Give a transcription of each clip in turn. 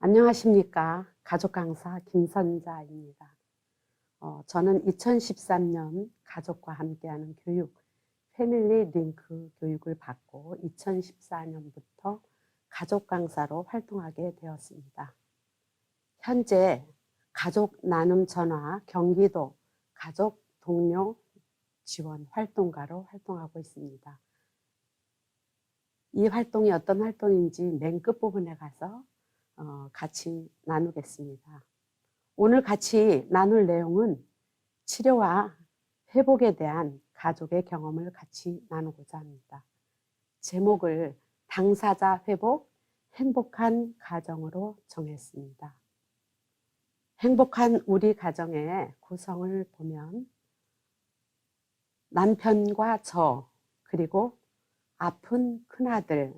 안녕하십니까. 가족 강사 김선자입니다. 저는 2013년 가족과 함께하는 교육, 패밀리 링크 교육을 받고 2014년부터 가족 강사로 활동하게 되었습니다. 현재 가족 나눔 전화 경기도 가족 동료 지원 활동가로 활동하고 있습니다. 이 활동이 어떤 활동인지 맨 끝부분에 가서 같이 나누겠습니다. 오늘 같이 나눌 내용은 치료와 회복에 대한 가족의 경험을 같이 나누고자 합니다. 제목을 당사자 회복, 행복한 가정으로 정했습니다. 행복한 우리 가정의 구성을 보면 남편과 저, 그리고 아픈 큰아들,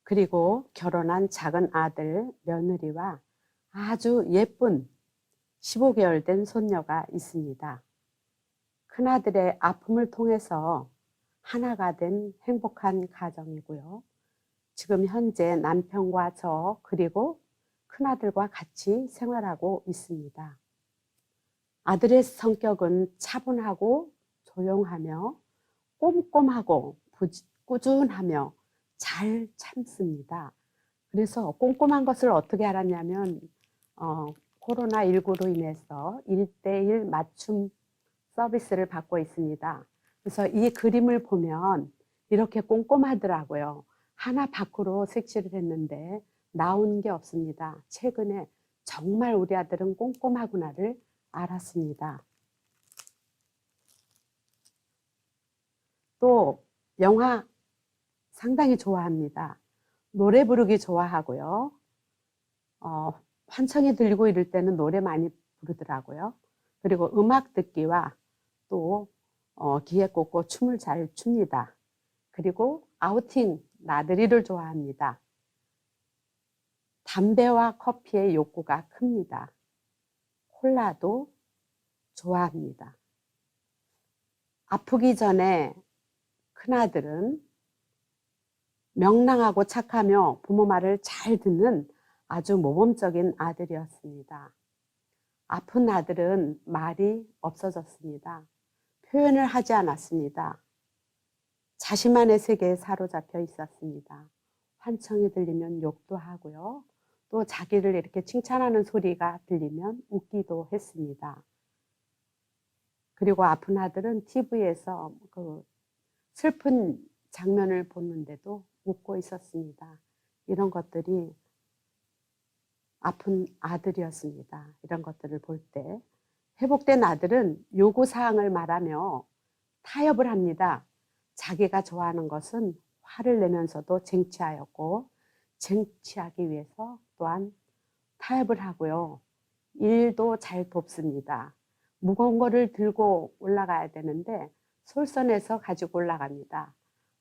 그리고 결혼한 작은 아들, 며느리와 아주 예쁜 15개월 된 손녀가 있습니다. 큰아들의 아픔을 통해서 하나가 된 행복한 가정이고요. 지금 현재 남편과 저 그리고 큰아들과 같이 생활하고 있습니다. 아들의 성격은 차분하고 조용하며 꼼꼼하고 꾸준하며 잘 참습니다. 그래서 꼼꼼한 것을 어떻게 알았냐면 코로나19로 인해서 1:1 맞춤 서비스를 받고 있습니다. 그래서 이 그림을 보면 이렇게 꼼꼼하더라고요. 하나 밖으로 색칠을 했는데 나온 게 없습니다. 최근에 정말 우리 아들은 꼼꼼하구나를 알았습니다. 또 영화 상당히 좋아합니다. 노래 부르기 좋아하고요. 환청이 들리고 이럴 때는 노래 많이 부르더라고요. 그리고 음악 듣기와 또 귀에 꽂고 춤을 잘 춥니다. 그리고 아우팅, 나들이를 좋아합니다. 담배와 커피의 욕구가 큽니다. 콜라도 좋아합니다. 아프기 전에 큰아들은 명랑하고 착하며 부모 말을 잘 듣는 아주 모범적인 아들이었습니다. 아픈 아들은 말이 없어졌습니다. 표현을 하지 않았습니다. 자신만의 세계에 사로잡혀 있었습니다. 환청이 들리면 욕도 하고요. 또 자기를 이렇게 칭찬하는 소리가 들리면 웃기도 했습니다. 그리고 아픈 아들은 TV에서 그 슬픈 장면을 보는데도 웃고 있었습니다. 이런 것들이 아픈 아들이었습니다. 이런 것들을 볼 때 회복된 아들은 요구사항을 말하며 타협을 합니다. 자기가 좋아하는 것은 화를 내면서도 쟁취하였고 쟁취하기 위해서 또한 타협을 하고요. 일도 잘 돕습니다. 무거운 거를 들고 올라가야 되는데 솔선해서 가지고 올라갑니다.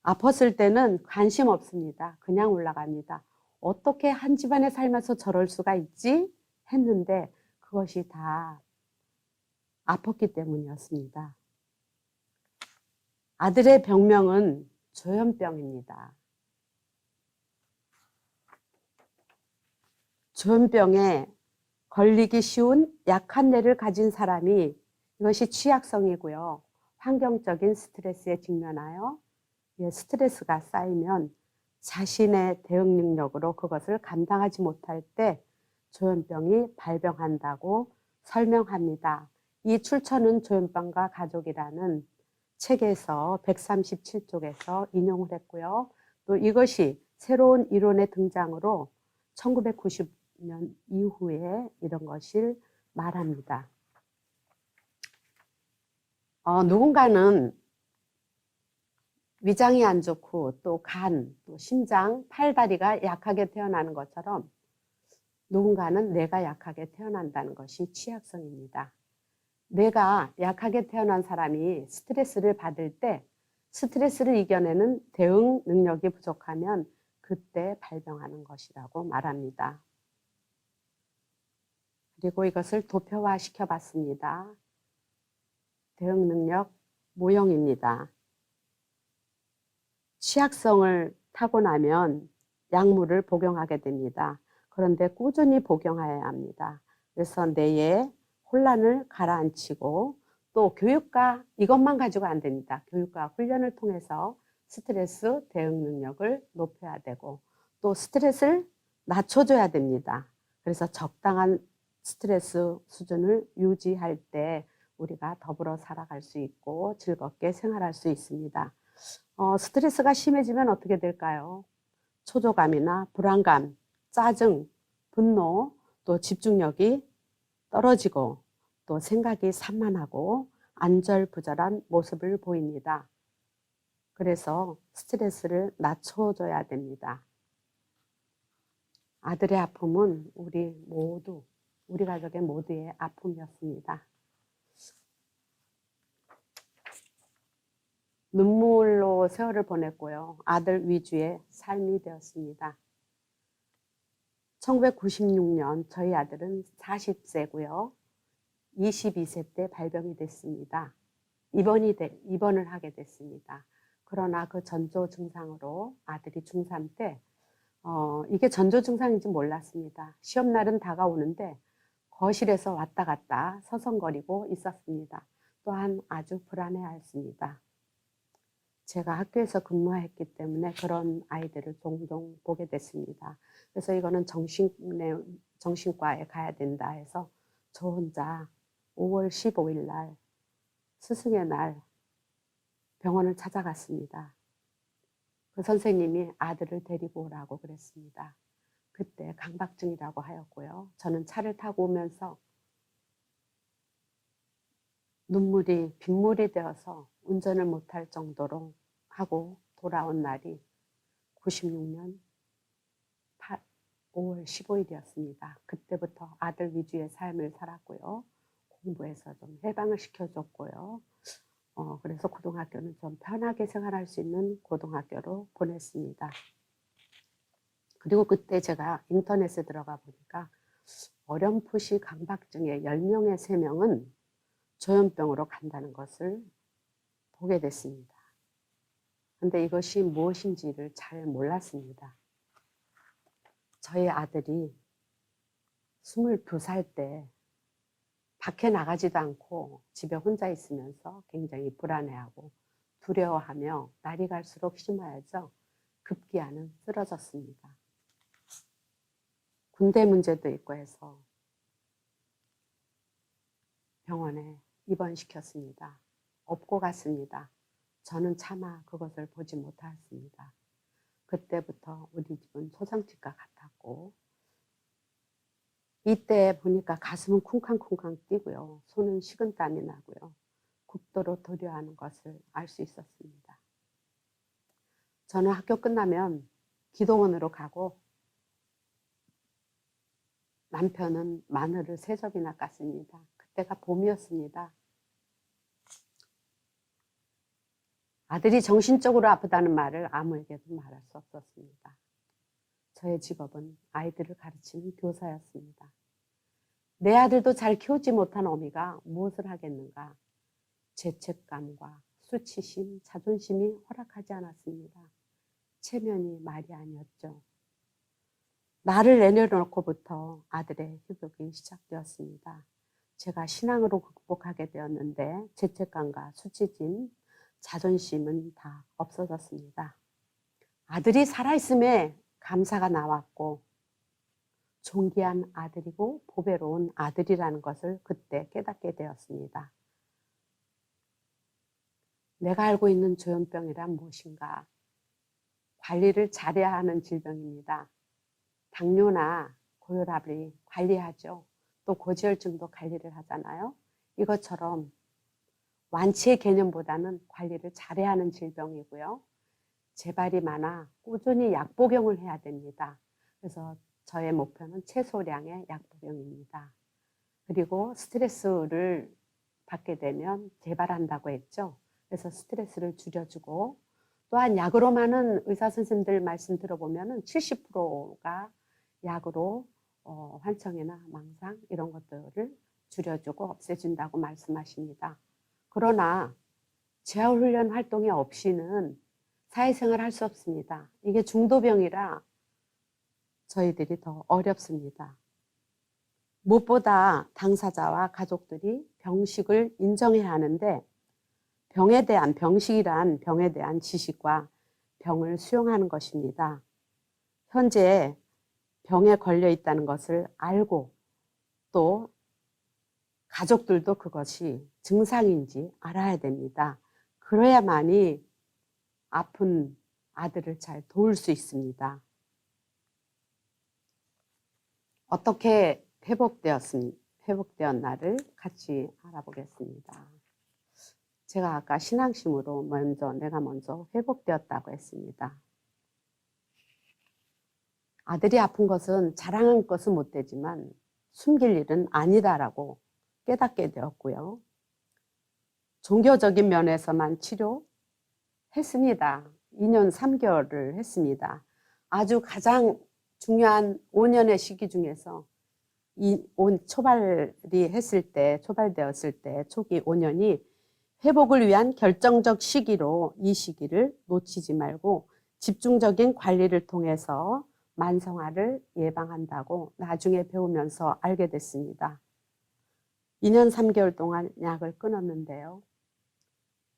아팠을 때는 관심 없습니다. 그냥 올라갑니다. 어떻게 한 집안에 살면서 저럴 수가 있지? 했는데 그것이 다 아팠기 때문이었습니다. 아들의 병명은 조현병입니다. 조현병에 걸리기 쉬운 약한 뇌를 가진 사람이 이것이 취약성이고요. 환경적인 스트레스에 직면하여 스트레스가 쌓이면 자신의 대응 능력으로 그것을 감당하지 못할 때 조현병이 발병한다고 설명합니다. 이 출처는 조현병과 가족이라는 책에서 137쪽에서 인용을 했고요. 또 이것이 새로운 이론의 등장으로 1990년 이후에 이런 것을 말합니다. 누군가는 위장이 안 좋고 또 간, 또 심장, 팔다리가 약하게 태어나는 것처럼 누군가는 뇌가 약하게 태어난다는 것이 취약성입니다. 뇌가 약하게 태어난 사람이 스트레스를 받을 때 스트레스를 이겨내는 대응 능력이 부족하면 그때 발병하는 것이라고 말합니다. 그리고 이것을 도표화 시켜봤습니다. 대응 능력 모형입니다. 취약성을 타고나면 약물을 복용하게 됩니다. 그런데 꾸준히 복용해야 합니다. 그래서 뇌의 혼란을 가라앉히고 또 교육과 이것만 가지고 안 됩니다. 교육과 훈련을 통해서 스트레스 대응 능력을 높여야 되고 또 스트레스를 낮춰줘야 됩니다. 그래서 적당한 스트레스 수준을 유지할 때 우리가 더불어 살아갈 수 있고 즐겁게 생활할 수 있습니다. 스트레스가 심해지면 어떻게 될까요? 초조감이나 불안감, 짜증, 분노, 또 집중력이 떨어지고 또 생각이 산만하고 안절부절한 모습을 보입니다. 그래서 스트레스를 낮춰줘야 됩니다. 아들의 아픔은 우리 가족의 모두의 아픔이었습니다. 눈물로 세월을 보냈고요. 아들 위주의 삶이 되었습니다. 1996년 저희 아들은 40세고요. 22세 때 발병이 됐습니다. 입원을 하게 됐습니다. 그러나 그 전조 증상으로 아들이 중3 때 이게 전조 증상인지 몰랐습니다. 시험날은 다가오는데 거실에서 왔다 갔다 서성거리고 있었습니다. 또한 아주 불안해하였습니다. 제가 학교에서 근무했기 때문에 그런 아이들을 종종 보게 됐습니다. 그래서 이거는 정신과에 가야 된다 해서 저 혼자 5월 15일 날 스승의 날 병원을 찾아갔습니다. 그 선생님이 아들을 데리고 오라고 그랬습니다. 그때 강박증이라고 하였고요. 저는 차를 타고 오면서 눈물이 빗물이 되어서 운전을 못할 정도로 하고 돌아온 날이 96년 5월 15일이었습니다. 그때부터 아들 위주의 삶을 살았고요. 공부해서 좀 해방을 시켜줬고요. 그래서 고등학교는 좀 편하게 생활할 수 있는 고등학교로 보냈습니다. 그리고 그때 제가 인터넷에 들어가 보니까 어렴풋이 강박증의 10명의 3명은 조현병으로 간다는 것을 보게 됐습니다. 근데 이것이 무엇인지를 잘 몰랐습니다. 저희 아들이 22살 때 밖에 나가지도 않고 집에 혼자 있으면서 굉장히 불안해하고 두려워하며 날이 갈수록 심하여져 급기야는 쓰러졌습니다. 군대 문제도 있고 해서 병원에 입원시켰습니다. 업고 갔습니다. 저는 차마 그것을 보지 못했습니다. 그때부터 우리 집은 초상집과 같았고 이때 보니까 가슴은 쿵쾅쿵쾅 뛰고요. 손은 식은땀이 나고요. 극도로 두려워하는 것을 알 수 있었습니다. 저는 학교 끝나면 기도원으로 가고 남편은 마늘을 3접이나 깠습니다. 그때가 봄이었습니다. 아들이 정신적으로 아프다는 말을 아무에게도 말할 수 없었습니다. 저의 직업은 아이들을 가르치는 교사였습니다. 내 아들도 잘 키우지 못한 어미가 무엇을 하겠는가? 죄책감과 수치심, 자존심이 허락하지 않았습니다. 체면이 말이 아니었죠. 나를 내려놓고부터 아들의 희복이 시작되었습니다. 제가 신앙으로 극복하게 되었는데 죄책감과 수치심, 자존심은 다 없어졌습니다. 아들이 살아있음에 감사가 나왔고 존귀한 아들이고 보배로운 아들이라는 것을 그때 깨닫게 되었습니다. 내가 알고 있는 조현병이란 무엇인가? 관리를 잘해야 하는 질병입니다. 당뇨나 고혈압이 관리하죠. 또 고지혈증도 관리를 하잖아요. 이것처럼 완치의 개념보다는 관리를 잘해야 하는 질병이고요. 재발이 많아 꾸준히 약 복용을 해야 됩니다. 그래서 저의 목표는 최소량의 약 복용입니다. 그리고 스트레스를 받게 되면 재발한다고 했죠. 그래서 스트레스를 줄여주고 또한 약으로만은 의사 선생님들 말씀 들어보면 70%가 약으로 환청이나 망상 이런 것들을 줄여주고 없애준다고 말씀하십니다. 그러나 재활훈련 활동이 없이는 사회생활 할 수 없습니다. 이게 중도병이라 저희들이 더 어렵습니다. 무엇보다 당사자와 가족들이 병식을 인정해야 하는데 병식이란 병에 대한 지식과 병을 수용하는 것입니다. 현재 병에 걸려 있다는 것을 알고 또 가족들도 그것이 증상인지 알아야 됩니다. 그래야만이 아픈 아들을 잘 도울 수 있습니다. 어떻게 회복되었나를 같이 알아보겠습니다. 제가 아까 신앙심으로 내가 먼저 회복되었다고 했습니다. 아들이 아픈 것은 자랑할 것은 못 되지만 숨길 일은 아니다라고 깨닫게 되었고요. 종교적인 면에서만 치료했습니다. 2년 3개월을 했습니다. 아주 가장 중요한 5년의 시기 중에서 초발되었을 때 초기 5년이 회복을 위한 결정적 시기로 이 시기를 놓치지 말고 집중적인 관리를 통해서 만성화를 예방한다고 나중에 배우면서 알게 됐습니다. 2년 3개월 동안 약을 끊었는데요.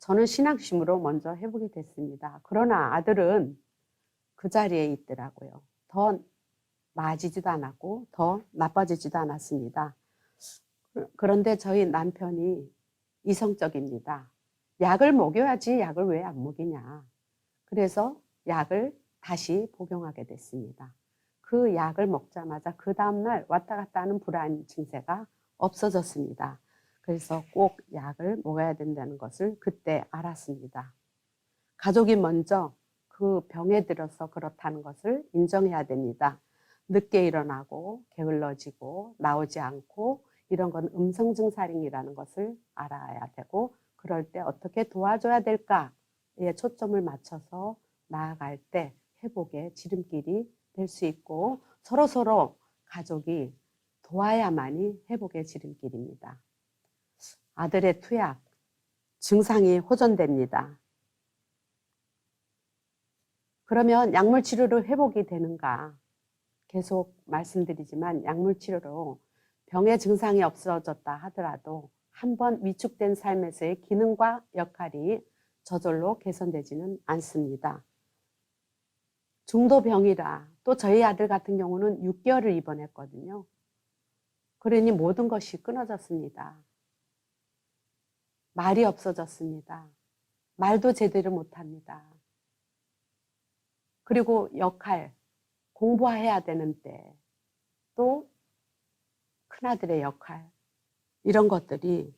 저는 신앙심으로 먼저 회복이 됐습니다. 그러나 아들은 그 자리에 있더라고요. 더 나아지지도 않았고 더 나빠지지도 않았습니다. 그런데 저희 남편이 이성적입니다. 약을 먹여야지 약을 왜 안 먹이냐. 그래서 약을 다시 복용하게 됐습니다. 그 약을 먹자마자 그 다음날 왔다 갔다 하는 불안 증세가 없어졌습니다. 그래서 꼭 약을 먹어야 된다는 것을 그때 알았습니다. 가족이 먼저 그 병에 들어서 그렇다는 것을 인정해야 됩니다. 늦게 일어나고 게을러지고 나오지 않고 이런 건 음성증살인이라는 것을 알아야 되고 그럴 때 어떻게 도와줘야 될까에 초점을 맞춰서 나아갈 때 회복의 지름길이 될 수 있고 서로서로 가족이 도와야만이 회복의 지름길입니다. 아들의 투약, 증상이 호전됩니다. 그러면 약물치료로 회복이 되는가? 계속 말씀드리지만 약물치료로 병의 증상이 없어졌다 하더라도 한번 위축된 삶에서의 기능과 역할이 저절로 개선되지는 않습니다. 중도병이라 또 저희 아들 같은 경우는 6개월을 입원했거든요. 그러니 모든 것이 끊어졌습니다. 말이 없어졌습니다. 말도 제대로 못합니다. 그리고 역할, 공부해야 되는 때, 또 큰아들의 역할, 이런 것들이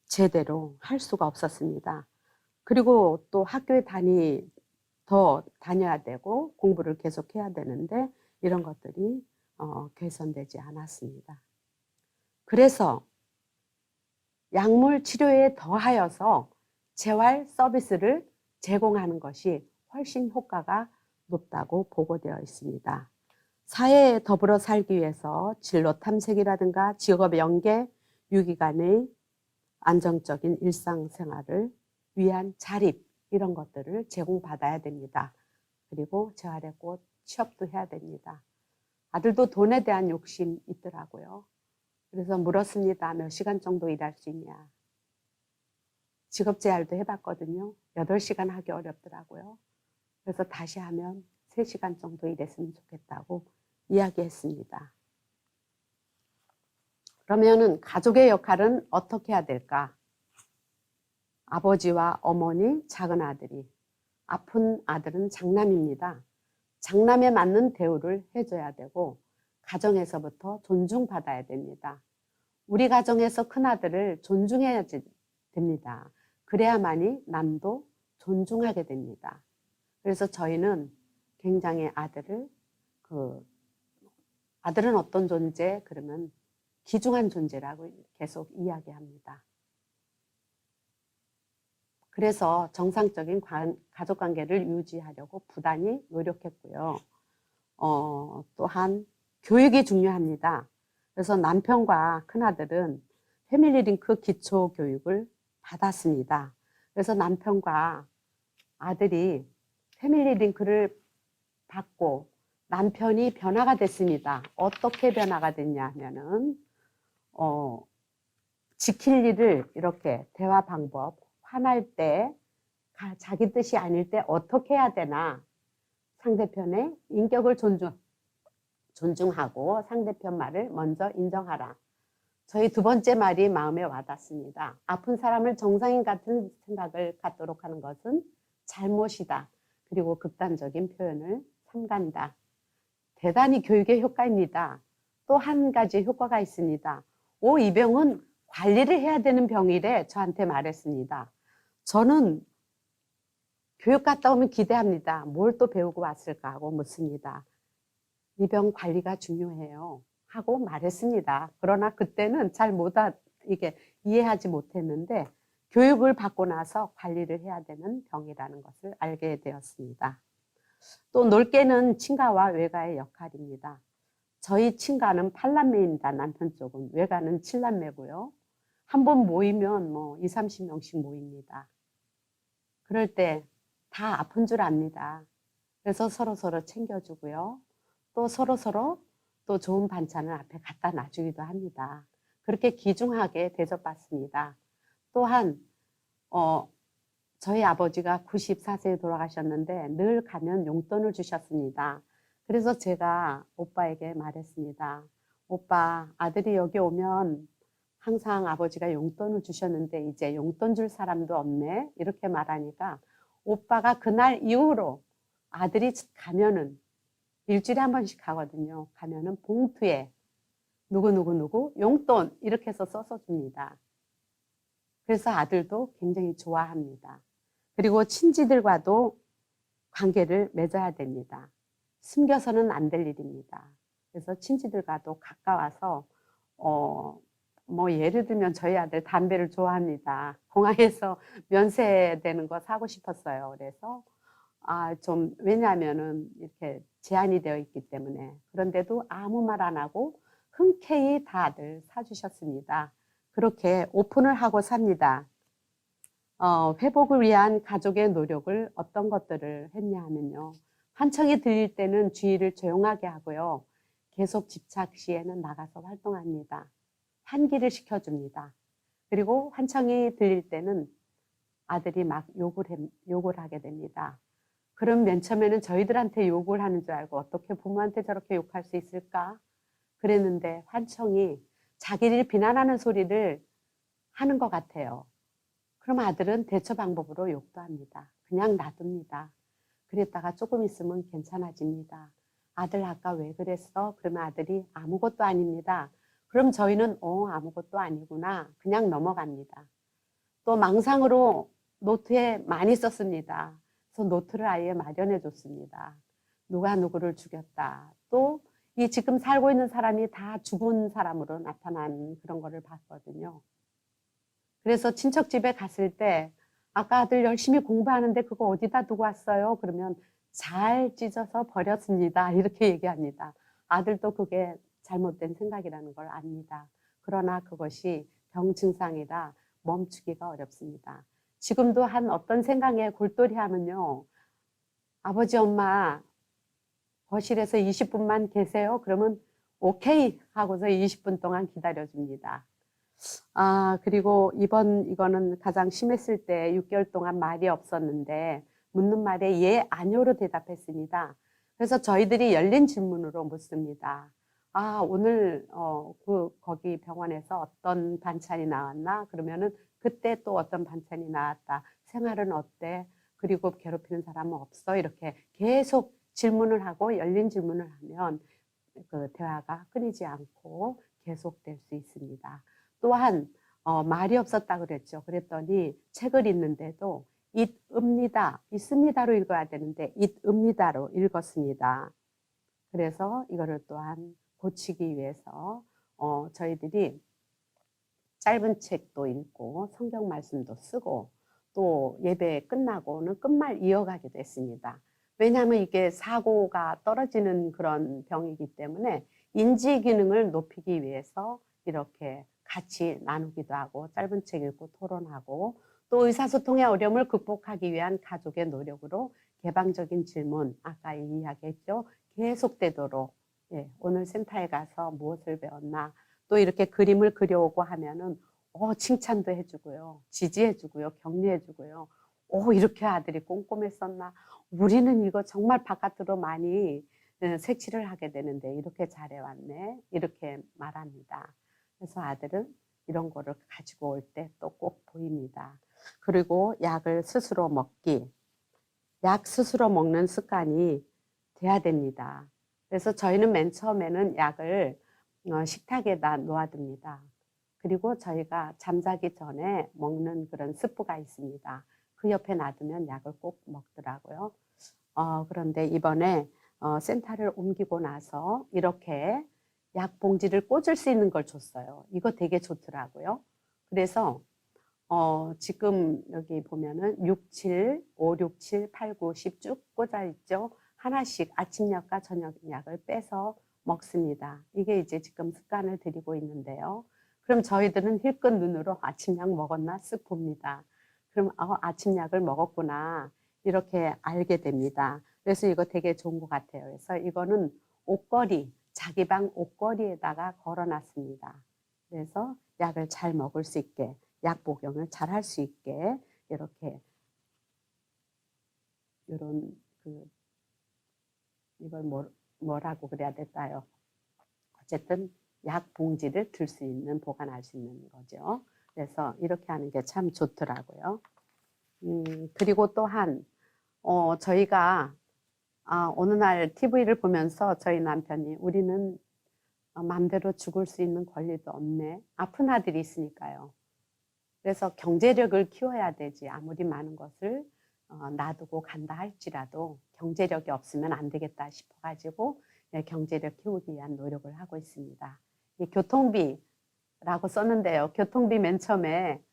제대로 할 수가 없었습니다. 그리고 또 학교에 더 다녀야 되고 공부를 계속해야 되는데 이런 것들이 개선되지 않았습니다. 그래서 약물 치료에 더하여서 재활 서비스를 제공하는 것이 훨씬 효과가 높다고 보고되어 있습니다. 사회에 더불어 살기 위해서 진로 탐색이라든가 직업 연계, 유기간의 안정적인 일상생활을 위한 자립 이런 것들을 제공받아야 됩니다. 그리고 재활의 꽃 취업도 해야 됩니다. 아들도 돈에 대한 욕심이 있더라고요. 그래서 물었습니다. 몇 시간 정도 일할 수 있냐. 직업재활도 해봤거든요. 8시간 하기 어렵더라고요. 그래서 다시 하면 3시간 정도 일했으면 좋겠다고 이야기했습니다. 그러면은 가족의 역할은 어떻게 해야 될까? 아버지와 어머니, 작은 아들이, 아픈 아들은 장남입니다. 장남에 맞는 대우를 해줘야 되고 가정에서부터 존중받아야 됩니다. 우리 가정에서 큰아들을 존중해야 됩니다. 그래야만이 남도 존중하게 됩니다. 그래서 저희는 굉장히 아들은 어떤 존재? 그러면 귀중한 존재라고 계속 이야기합니다. 그래서 정상적인 가족관계를 유지하려고 부단히 노력했고요. 또한 교육이 중요합니다. 그래서 남편과 큰아들은 패밀리링크 기초교육을 받았습니다. 그래서 남편과 아들이 패밀리링크를 받고 남편이 변화가 됐습니다. 어떻게 변화가 됐냐 하면은 지킬 일을 이렇게 대화 방법, 화날 때, 자기 뜻이 아닐 때 어떻게 해야 되나, 상대편의 인격을 존중하고 상대편 말을 먼저 인정하라. 저희 두 번째 말이 마음에 와닿습니다. 아픈 사람을 정상인 같은 생각을 갖도록 하는 것은 잘못이다. 그리고 극단적인 표현을 삼간다. 대단히 교육의 효과입니다. 또 한 가지 효과가 있습니다. 이 병은 관리를 해야 되는 병이래 저한테 말했습니다. 저는 교육 갔다 오면 기대합니다. 뭘 또 배우고 왔을까 하고 묻습니다. 이 병 관리가 중요해요 하고 말했습니다. 그러나 그때는 이게 이해하지 못했는데 교육을 받고 나서 관리를 해야 되는 병이라는 것을 알게 되었습니다. 또 놀게는 친가와 외가의 역할입니다. 저희 친가는 8남매입니다. 남편 쪽은. 외가는 7남매고요. 한 번 모이면 뭐 20, 30명씩 모입니다. 그럴 때 다 아픈 줄 압니다. 그래서 서로서로 챙겨주고요. 또 서로서로 또 좋은 반찬을 앞에 갖다 놔주기도 합니다. 그렇게 귀중하게 대접받습니다. 또한 저희 아버지가 94세에 돌아가셨는데 늘 가면 용돈을 주셨습니다. 그래서 제가 오빠에게 말했습니다. 오빠, 아들이 여기 오면 항상 아버지가 용돈을 주셨는데 이제 용돈 줄 사람도 없네. 이렇게 말하니까 오빠가 그날 이후로 아들이 가면은 일주일에 한 번씩 가거든요. 가면은 봉투에 누구 용돈 이렇게 해서 써서 줍니다. 그래서 아들도 굉장히 좋아합니다. 그리고 친지들과도 관계를 맺어야 됩니다. 숨겨서는 안 될 일입니다. 그래서 친지들과도 가까워서 뭐 예를 들면 저희 아들 담배를 좋아합니다. 공항에서 면세되는 거 사고 싶었어요. 그래서 좀 왜냐하면은 이렇게 제한이 되어 있기 때문에. 그런데도 아무 말 안 하고 흔쾌히 다들 사주셨습니다. 그렇게 오픈을 하고 삽니다. 회복을 위한 가족의 노력을 어떤 것들을 했냐 하면요. 환청이 들릴 때는 주위를 조용하게 하고요. 계속 집착 시에는 나가서 활동합니다. 환기를 시켜줍니다. 그리고 환청이 들릴 때는 아들이 막 욕을 하게 됩니다. 그럼 맨 처음에는 저희들한테 욕을 하는 줄 알고 어떻게 부모한테 저렇게 욕할 수 있을까? 그랬는데 환청이 자기를 비난하는 소리를 하는 것 같아요. 그럼 아들은 대처 방법으로 욕도 합니다. 그냥 놔둡니다. 그랬다가 조금 있으면 괜찮아집니다. 아들 아까 왜 그랬어? 그러면 아들이 아무것도 아닙니다. 그럼 저희는 아무것도 아니구나. 그냥 넘어갑니다. 또 망상으로 노트에 많이 썼습니다. 그래서 노트를 아예 마련해 줬습니다. 누가 누구를 죽였다. 또 이 지금 살고 있는 사람이 다 죽은 사람으로 나타난 그런 거를 봤거든요. 그래서 친척 집에 갔을 때 아까 아들 열심히 공부하는데 그거 어디다 두고 왔어요? 그러면 잘 찢어서 버렸습니다. 이렇게 얘기합니다. 아들도 그게 잘못된 생각이라는 걸 압니다. 그러나 그것이 병 증상이라 멈추기가 어렵습니다. 지금도 한 어떤 생각에 골똘히 하면요. 아버지, 엄마 거실에서 20분만 계세요. 그러면 오케이 하고서 20분 동안 기다려줍니다. 그리고 이거는 가장 심했을 때 6개월 동안 말이 없었는데 묻는 말에 예, 아니오로 대답했습니다. 그래서 저희들이 열린 질문으로 묻습니다. 오늘 거기 병원에서 어떤 반찬이 나왔나? 그러면은 그때 또 어떤 반찬이 나왔다. 생활은 어때? 그리고 괴롭히는 사람은 없어? 이렇게 계속 질문을 하고 열린 질문을 하면 그 대화가 끊이지 않고 계속될 수 있습니다. 또한 말이 없었다 그랬죠. 그랬더니 책을 읽는데도 있습니다로 읽어야 되는데 있읍니다로 읽었습니다. 그래서 이거를 또한 고치기 위해서 저희들이 짧은 책도 읽고 성경 말씀도 쓰고 또 예배 끝나고는 끝말 이어가기도 했습니다. 왜냐하면 이게 사고가 떨어지는 그런 병이기 때문에 인지 기능을 높이기 위해서 이렇게 같이 나누기도 하고 짧은 책 읽고 토론하고 또 의사소통의 어려움을 극복하기 위한 가족의 노력으로 개방적인 질문, 아까 이야기했죠. 계속되도록 오늘 센터에 가서 무엇을 배웠나 또 이렇게 그림을 그려오고 하면은 칭찬도 해주고요. 지지해주고요. 격려해주고요. 이렇게 아들이 꼼꼼했었나. 우리는 이거 정말 바깥으로 많이 색칠을 하게 되는데 이렇게 잘해왔네. 이렇게 말합니다. 그래서 아들은 이런 거를 가지고 올 때 또 꼭 보입니다. 그리고 약을 스스로 먹기. 약 스스로 먹는 습관이 돼야 됩니다. 그래서 저희는 맨 처음에는 약을 식탁에다 놓아둡니다. 그리고 저희가 잠자기 전에 먹는 그런 스프가 있습니다. 그 옆에 놔두면 약을 꼭 먹더라고요. 그런데 이번에 센터를 옮기고 나서 이렇게 약 봉지를 꽂을 수 있는 걸 줬어요. 이거 되게 좋더라고요. 그래서 지금 여기 보면은 6, 7, 5, 6, 7, 8, 9, 10 쭉 꽂아 있죠. 하나씩 아침약과 저녁약을 빼서 먹습니다. 이게 이제 지금 습관을 들이고 있는데요. 그럼 저희들은 힐끗 눈으로 아침약 먹었나 쓱 봅니다. 그럼 아침약을 먹었구나 이렇게 알게 됩니다. 그래서 이거 되게 좋은 것 같아요. 그래서 이거는 옷걸이, 자기 방 옷걸이에다가 걸어놨습니다. 그래서 약을 잘 먹을 수 있게, 약 복용을 잘 할 수 있게 이렇게 이런 이걸 뭐라고 그래야 될까요? 어쨌든 약 봉지를 들 수 있는, 보관할 수 있는 거죠. 그래서 이렇게 하는 게 참 좋더라고요. 그리고 또한 저희가 어느 날 TV를 보면서 저희 남편이 우리는 마음대로 죽을 수 있는 권리도 없네. 아픈 아들이 있으니까요. 그래서 경제력을 키워야 되지. 아무리 많은 것을 놔두고 간다 할지라도 경제력이 없으면 안 되겠다 싶어가지고 경제력 키우기 위한 노력을 하고 있습니다. 이 교통비라고 썼는데요. 교통비 맨 처음에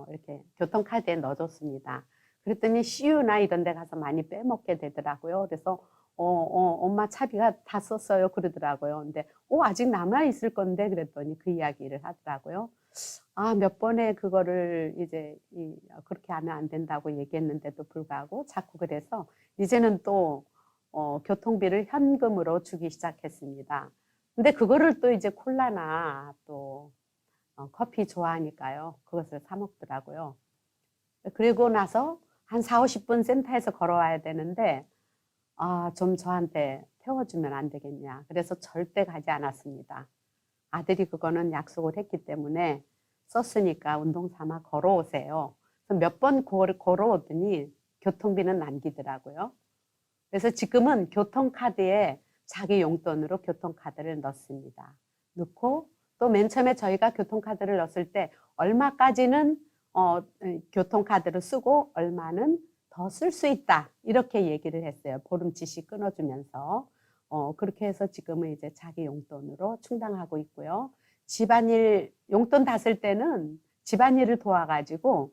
이렇게 교통카드에 넣어줬습니다. 그랬더니 CU나 이런 데 가서 많이 빼먹게 되더라고요. 그래서 엄마 차비가 다 썼어요 그러더라고요. 근데 아직 남아 있을 건데 그랬더니 그 이야기를 하더라고요. 몇 번에 그거를 이제 그렇게 하면 안 된다고 얘기했는데도 불구하고 자꾸 그래서 이제는 또 교통비를 현금으로 주기 시작했습니다. 근데 그거를 또 이제 콜라나 또 커피 좋아하니까요. 그것을 사 먹더라고요. 그리고 나서 한 4, 50분 센터에서 걸어와야 되는데 좀 저한테 태워주면 안 되겠냐. 그래서 절대 가지 않았습니다. 아들이 그거는 약속을 했기 때문에 썼으니까 운동 삼아 걸어오세요. 몇 번 걸어오더니 교통비는 남기더라고요. 그래서 지금은 교통카드에 자기 용돈으로 교통카드를 넣습니다. 넣고 또 맨 처음에 저희가 교통카드를 넣었을 때 얼마까지는 교통카드를 쓰고 얼마는 더 쓸 수 있다 이렇게 얘기를 했어요. 보름치씩 끊어주면서 그렇게 해서 지금은 이제 자기 용돈으로 충당하고 있고요. 집안일 용돈 다 쓸 때는 집안일을 도와가지고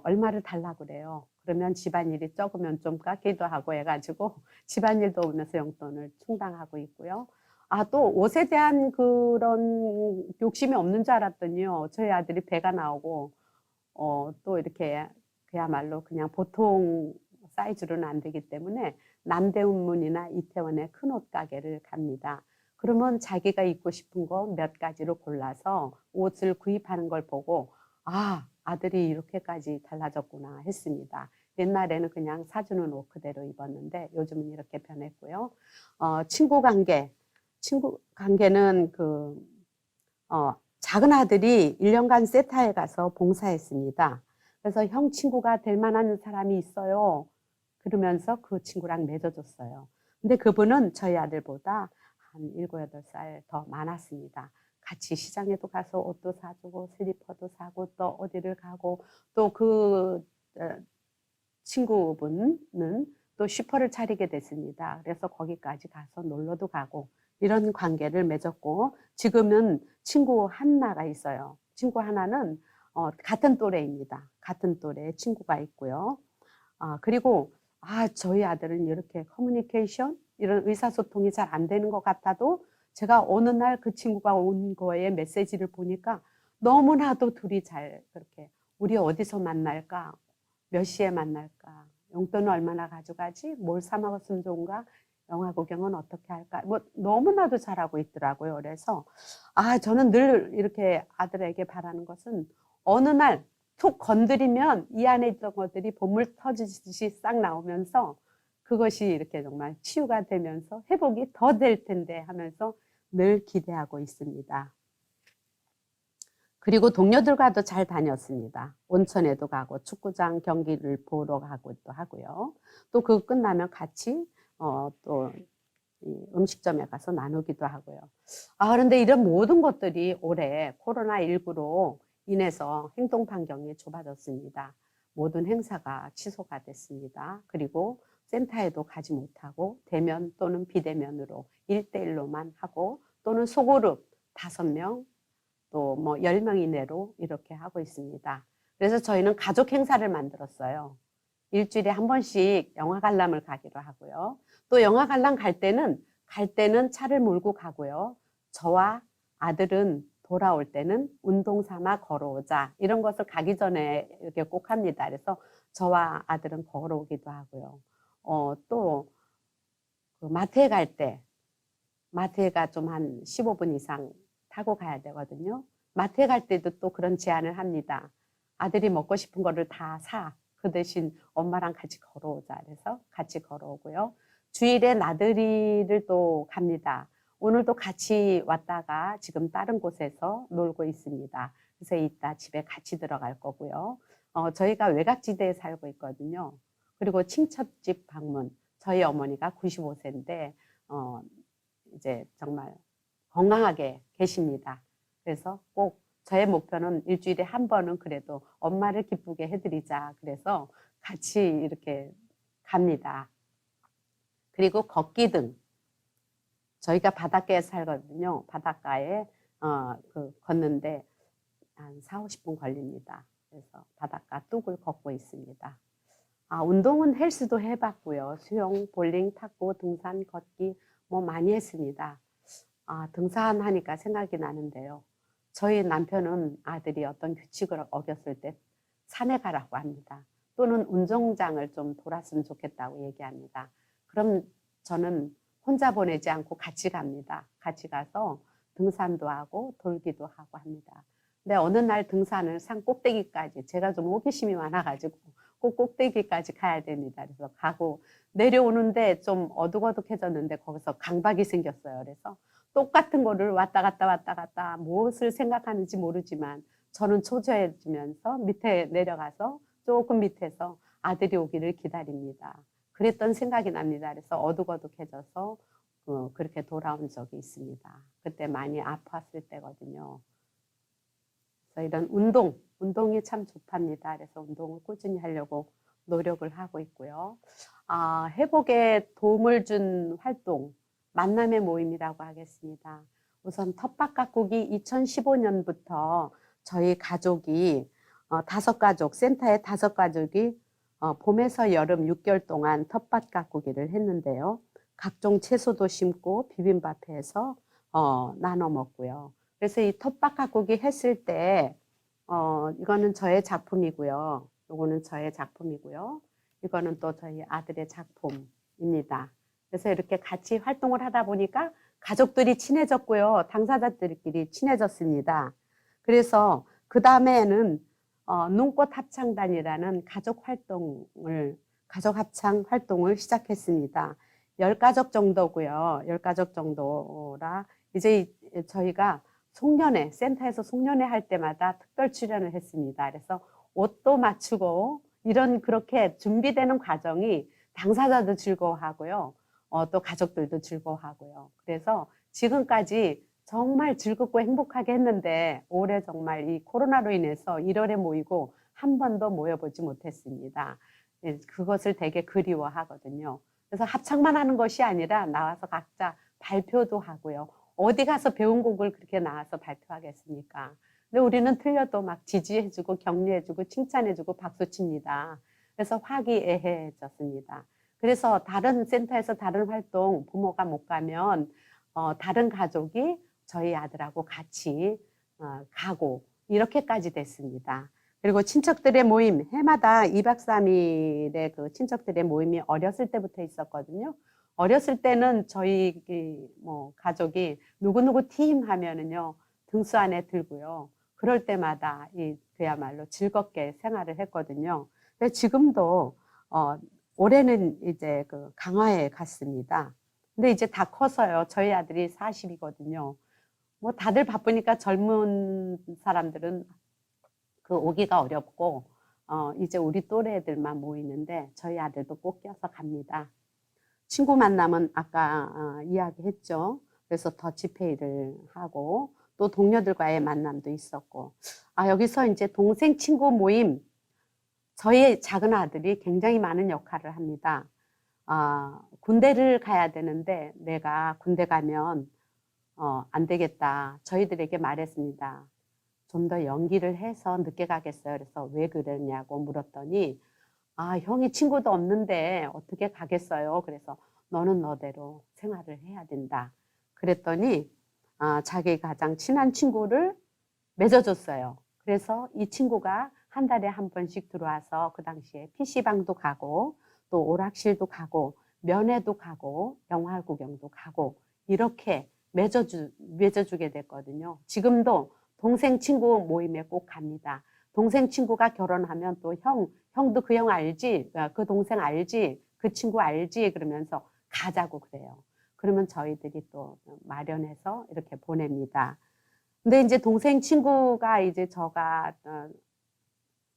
얼마를 달라고 그래요. 그러면 집안일이 적으면 좀 깎기도 하고 해가지고 집안일 도우면서 용돈을 충당하고 있고요. 또 옷에 대한 그런 욕심이 없는 줄 알았더니요. 저희 아들이 배가 나오고 또 이렇게 그야말로 그냥 보통 사이즈로는 안 되기 때문에 남대문이나 이태원의 큰 옷 가게를 갑니다. 그러면 자기가 입고 싶은 거 몇 가지로 골라서 옷을 구입하는 걸 보고 아들이 이렇게까지 달라졌구나 했습니다. 옛날에는 그냥 사주는 옷 그대로 입었는데 요즘은 이렇게 변했고요. 친구 관계는 작은 아들이 1년간 세타에 가서 봉사했습니다. 그래서 형 친구가 될 만한 사람이 있어요. 그러면서 그 친구랑 맺어줬어요. 근데 그분은 저희 아들보다 한 7, 8살 더 많았습니다. 같이 시장에도 가서 옷도 사주고 슬리퍼도 사고 또 어디를 가고 또 그 친구분은 또 슈퍼를 차리게 됐습니다. 그래서 거기까지 가서 놀러도 가고 이런 관계를 맺었고 지금은 친구 하나가 있어요. 친구 하나는 같은 또래입니다. 같은 또래의 친구가 있고요. 그리고 저희 아들은 이렇게 커뮤니케이션 이런 의사소통이 잘 안 되는 것 같아도 제가 어느 날 그 친구가 온 거에 메시지를 보니까 너무나도 둘이 잘 그렇게 우리 어디서 만날까? 몇 시에 만날까? 용돈은 얼마나 가져가지? 뭘 사 먹었으면 좋은가? 영화 구경은 어떻게 할까? 뭐 너무나도 잘하고 있더라고요. 그래서 저는 늘 이렇게 아들에게 바라는 것은 어느 날 툭 건드리면 이 안에 있던 것들이 보물 터지듯이 싹 나오면서 그것이 이렇게 정말 치유가 되면서 회복이 더 될 텐데 하면서 늘 기대하고 있습니다. 그리고 동료들과도 잘 다녔습니다. 온천에도 가고 축구장 경기를 보러 가고도 하고요. 또 그거 끝나면 같이 또 음식점에 가서 나누기도 하고요. 그런데 이런 모든 것들이 올해 코로나19로 인해서 행동 반경이 좁아졌습니다. 모든 행사가 취소가 됐습니다. 그리고 센터에도 가지 못하고 대면 또는 비대면으로 1대1로만 하고 또는 소그룹 5명 또 뭐 10명 이내로 이렇게 하고 있습니다. 그래서 저희는 가족 행사를 만들었어요. 일주일에 한 번씩 영화 관람을 가기로 하고요. 또 영화 관람 갈 때는 차를 몰고 가고요. 저와 아들은 돌아올 때는 운동 삼아 걸어오자. 이런 것을 가기 전에 이렇게 꼭 합니다. 그래서 저와 아들은 걸어오기도 하고요. 또 그 마트에 갈 때 마트에가 좀 한 15분 이상 타고 가야 되거든요. 마트에 갈 때도 또 그런 제안을 합니다. 아들이 먹고 싶은 거를 다 사. 그 대신 엄마랑 같이 걸어오자. 그래서 같이 걸어오고요. 주일에 나들이를 또 갑니다. 오늘도 같이 왔다가 지금 다른 곳에서 놀고 있습니다. 그래서 이따 집에 같이 들어갈 거고요. 저희가 외곽지대에 살고 있거든요. 그리고 친척집 방문. 저희 어머니가 95세인데 이제 정말 건강하게 계십니다. 그래서 꼭 저의 목표는 일주일에 한 번은 그래도 엄마를 기쁘게 해드리자. 그래서 같이 이렇게 갑니다. 그리고 걷기 등 저희가 바닷가에 살거든요. 바닷가에 걷는데 한 4, 50분 걸립니다. 그래서 바닷가 뚝을 걷고 있습니다. 운동은 헬스도 해봤고요. 수영, 볼링, 탁구, 등산, 걷기 뭐 많이 했습니다. 등산하니까 생각이 나는데요. 저희 남편은 아들이 어떤 규칙을 어겼을 때 산에 가라고 합니다. 또는 운동장을 좀 돌았으면 좋겠다고 얘기합니다. 그럼 저는 혼자 보내지 않고 같이 갑니다. 같이 가서 등산도 하고 돌기도 하고 합니다. 근데 어느 날 등산을 산 꼭대기까지 제가 좀 호기심이 많아가지고 꼭 꼭대기까지 가야 됩니다. 그래서 가고 내려오는데 좀 어둑어둑해졌는데 거기서 강박이 생겼어요. 그래서 똑같은 거를 왔다 갔다 무엇을 생각하는지 모르지만 저는 초조해지면서 밑에 내려가서 조금 밑에서 아들이 오기를 기다립니다. 그랬던 생각이 납니다. 그래서 어둑어둑해져서 그렇게 돌아온 적이 있습니다. 그때 많이 아팠을 때거든요. 그래서 이런 운동이 참 좋답니다. 그래서 운동을 꾸준히 하려고 노력을 하고 있고요. 회복에 도움을 준 활동, 만남의 모임이라고 하겠습니다. 우선 텃밭 가꾸기 2015년부터 저희 가족이 5가족, 센터의 5가족이 봄에서 여름 6개월 동안 텃밭 가꾸기를 했는데요. 각종 채소도 심고 비빔밥해서 나눠 먹고요. 그래서 이 텃밭 가꾸기 했을 때 이거는 저의 작품이고요. 이거는 저의 작품이고요. 이거는 또 저희 아들의 작품입니다. 그래서 이렇게 같이 활동을 하다 보니까 가족들이 친해졌고요. 당사자들끼리 친해졌습니다. 그래서 그 다음에는 눈꽃 합창단이라는 가족 합창 활동을 시작했습니다. 10가족 정도고요. 10가족 정도라 이제 저희가 송년회, 센터에서 송년회 할 때마다 특별 출연을 했습니다. 그래서 옷도 맞추고 그렇게 준비되는 과정이 당사자도 즐거워하고요. 또 가족들도 즐거워하고요. 그래서 지금까지 정말 즐겁고 행복하게 했는데 올해 정말 이 코로나로 인해서 1월에 모이고 한 번도 모여보지 못했습니다. 그것을 되게 그리워하거든요. 그래서 합창만 하는 것이 아니라 나와서 각자 발표도 하고요. 어디 가서 배운 곡을 그렇게 나와서 발표하겠습니까? 근데 우리는 틀려도 막 지지해주고 격려해주고 칭찬해주고 박수칩니다. 그래서 화기애애해졌습니다. 그래서 다른 센터에서 다른 활동 부모가 못 가면 다른 가족이 저희 아들하고 같이 가고 이렇게까지 됐습니다. 그리고 친척들의 모임, 해마다 2박 3일의 그 친척들의 모임이 어렸을 때부터 있었거든요. 어렸을 때는 저희 뭐 가족이 누구누구 팀 하면은요 등수 안에 들고요. 그럴 때마다 그야말로 즐겁게 생활을 했거든요. 근데 지금도 올해는 이제 그 강화에 갔습니다. 근데 이제 다 커서요. 저희 아들이 40이거든요. 뭐 다들 바쁘니까 젊은 사람들은 그 오기가 어렵고 이제 우리 또래 애들만 모이는데 저희 아들도 꼭 껴서 갑니다. 친구 만남은 아까 이야기했죠. 그래서 더치페이를 하고 또 동료들과의 만남도 있었고 여기서 이제 동생 친구 모임 저희 작은 아들이 굉장히 많은 역할을 합니다. 군대를 가야 되는데 내가 군대 가면 안 되겠다. 저희들에게 말했습니다. 좀 더 연기를 해서 늦게 가겠어요. 그래서 왜 그러냐고 물었더니 형이 친구도 없는데 어떻게 가겠어요? 그래서 너는 너대로 생활을 해야 된다. 그랬더니 자기 가장 친한 친구를 맺어줬어요. 그래서 이 친구가 한 달에 한 번씩 들어와서 그 당시에 PC방도 가고 또 오락실도 가고 면회도 가고 영화 구경도 가고 이렇게 맺어주게 됐거든요. 지금도 동생 친구 모임에 꼭 갑니다. 동생 친구가 결혼하면 또 형도 그 형 알지? 그 동생 알지? 그 친구 알지? 그러면서 가자고 그래요. 그러면 저희들이 또 마련해서 이렇게 보냅니다. 근데 이제 동생 친구가 이제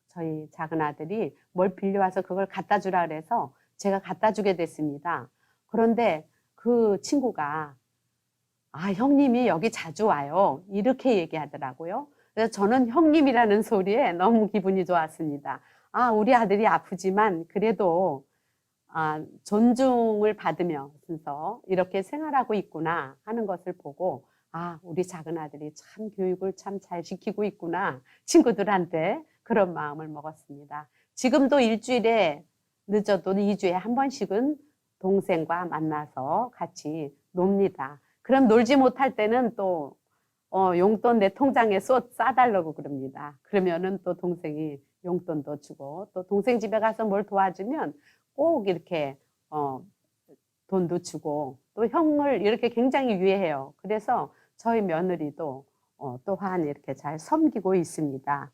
저희 작은 아들이 뭘 빌려와서 그걸 갖다 주라 그래서 제가 갖다 주게 됐습니다. 그런데 그 친구가 형님이 여기 자주 와요. 이렇게 얘기하더라고요. 그래서 저는 형님이라는 소리에 너무 기분이 좋았습니다. 우리 아들이 아프지만 그래도 존중을 받으면서 이렇게 생활하고 있구나 하는 것을 보고 우리 작은 아들이 참 교육을 참 잘 시키고 있구나 친구들한테 그런 마음을 먹었습니다. 지금도 일주일에 늦어도 2주에 한 번씩은 동생과 만나서 같이 놉니다. 그럼 놀지 못할 때는 또 용돈 내 통장에 싸달라고 그럽니다. 그러면은 또 동생이 용돈도 주고 또 동생 집에 가서 뭘 도와주면 꼭 이렇게 돈도 주고 또 형을 이렇게 굉장히 유해해요. 그래서 저희 며느리도 또한 이렇게 잘 섬기고 있습니다.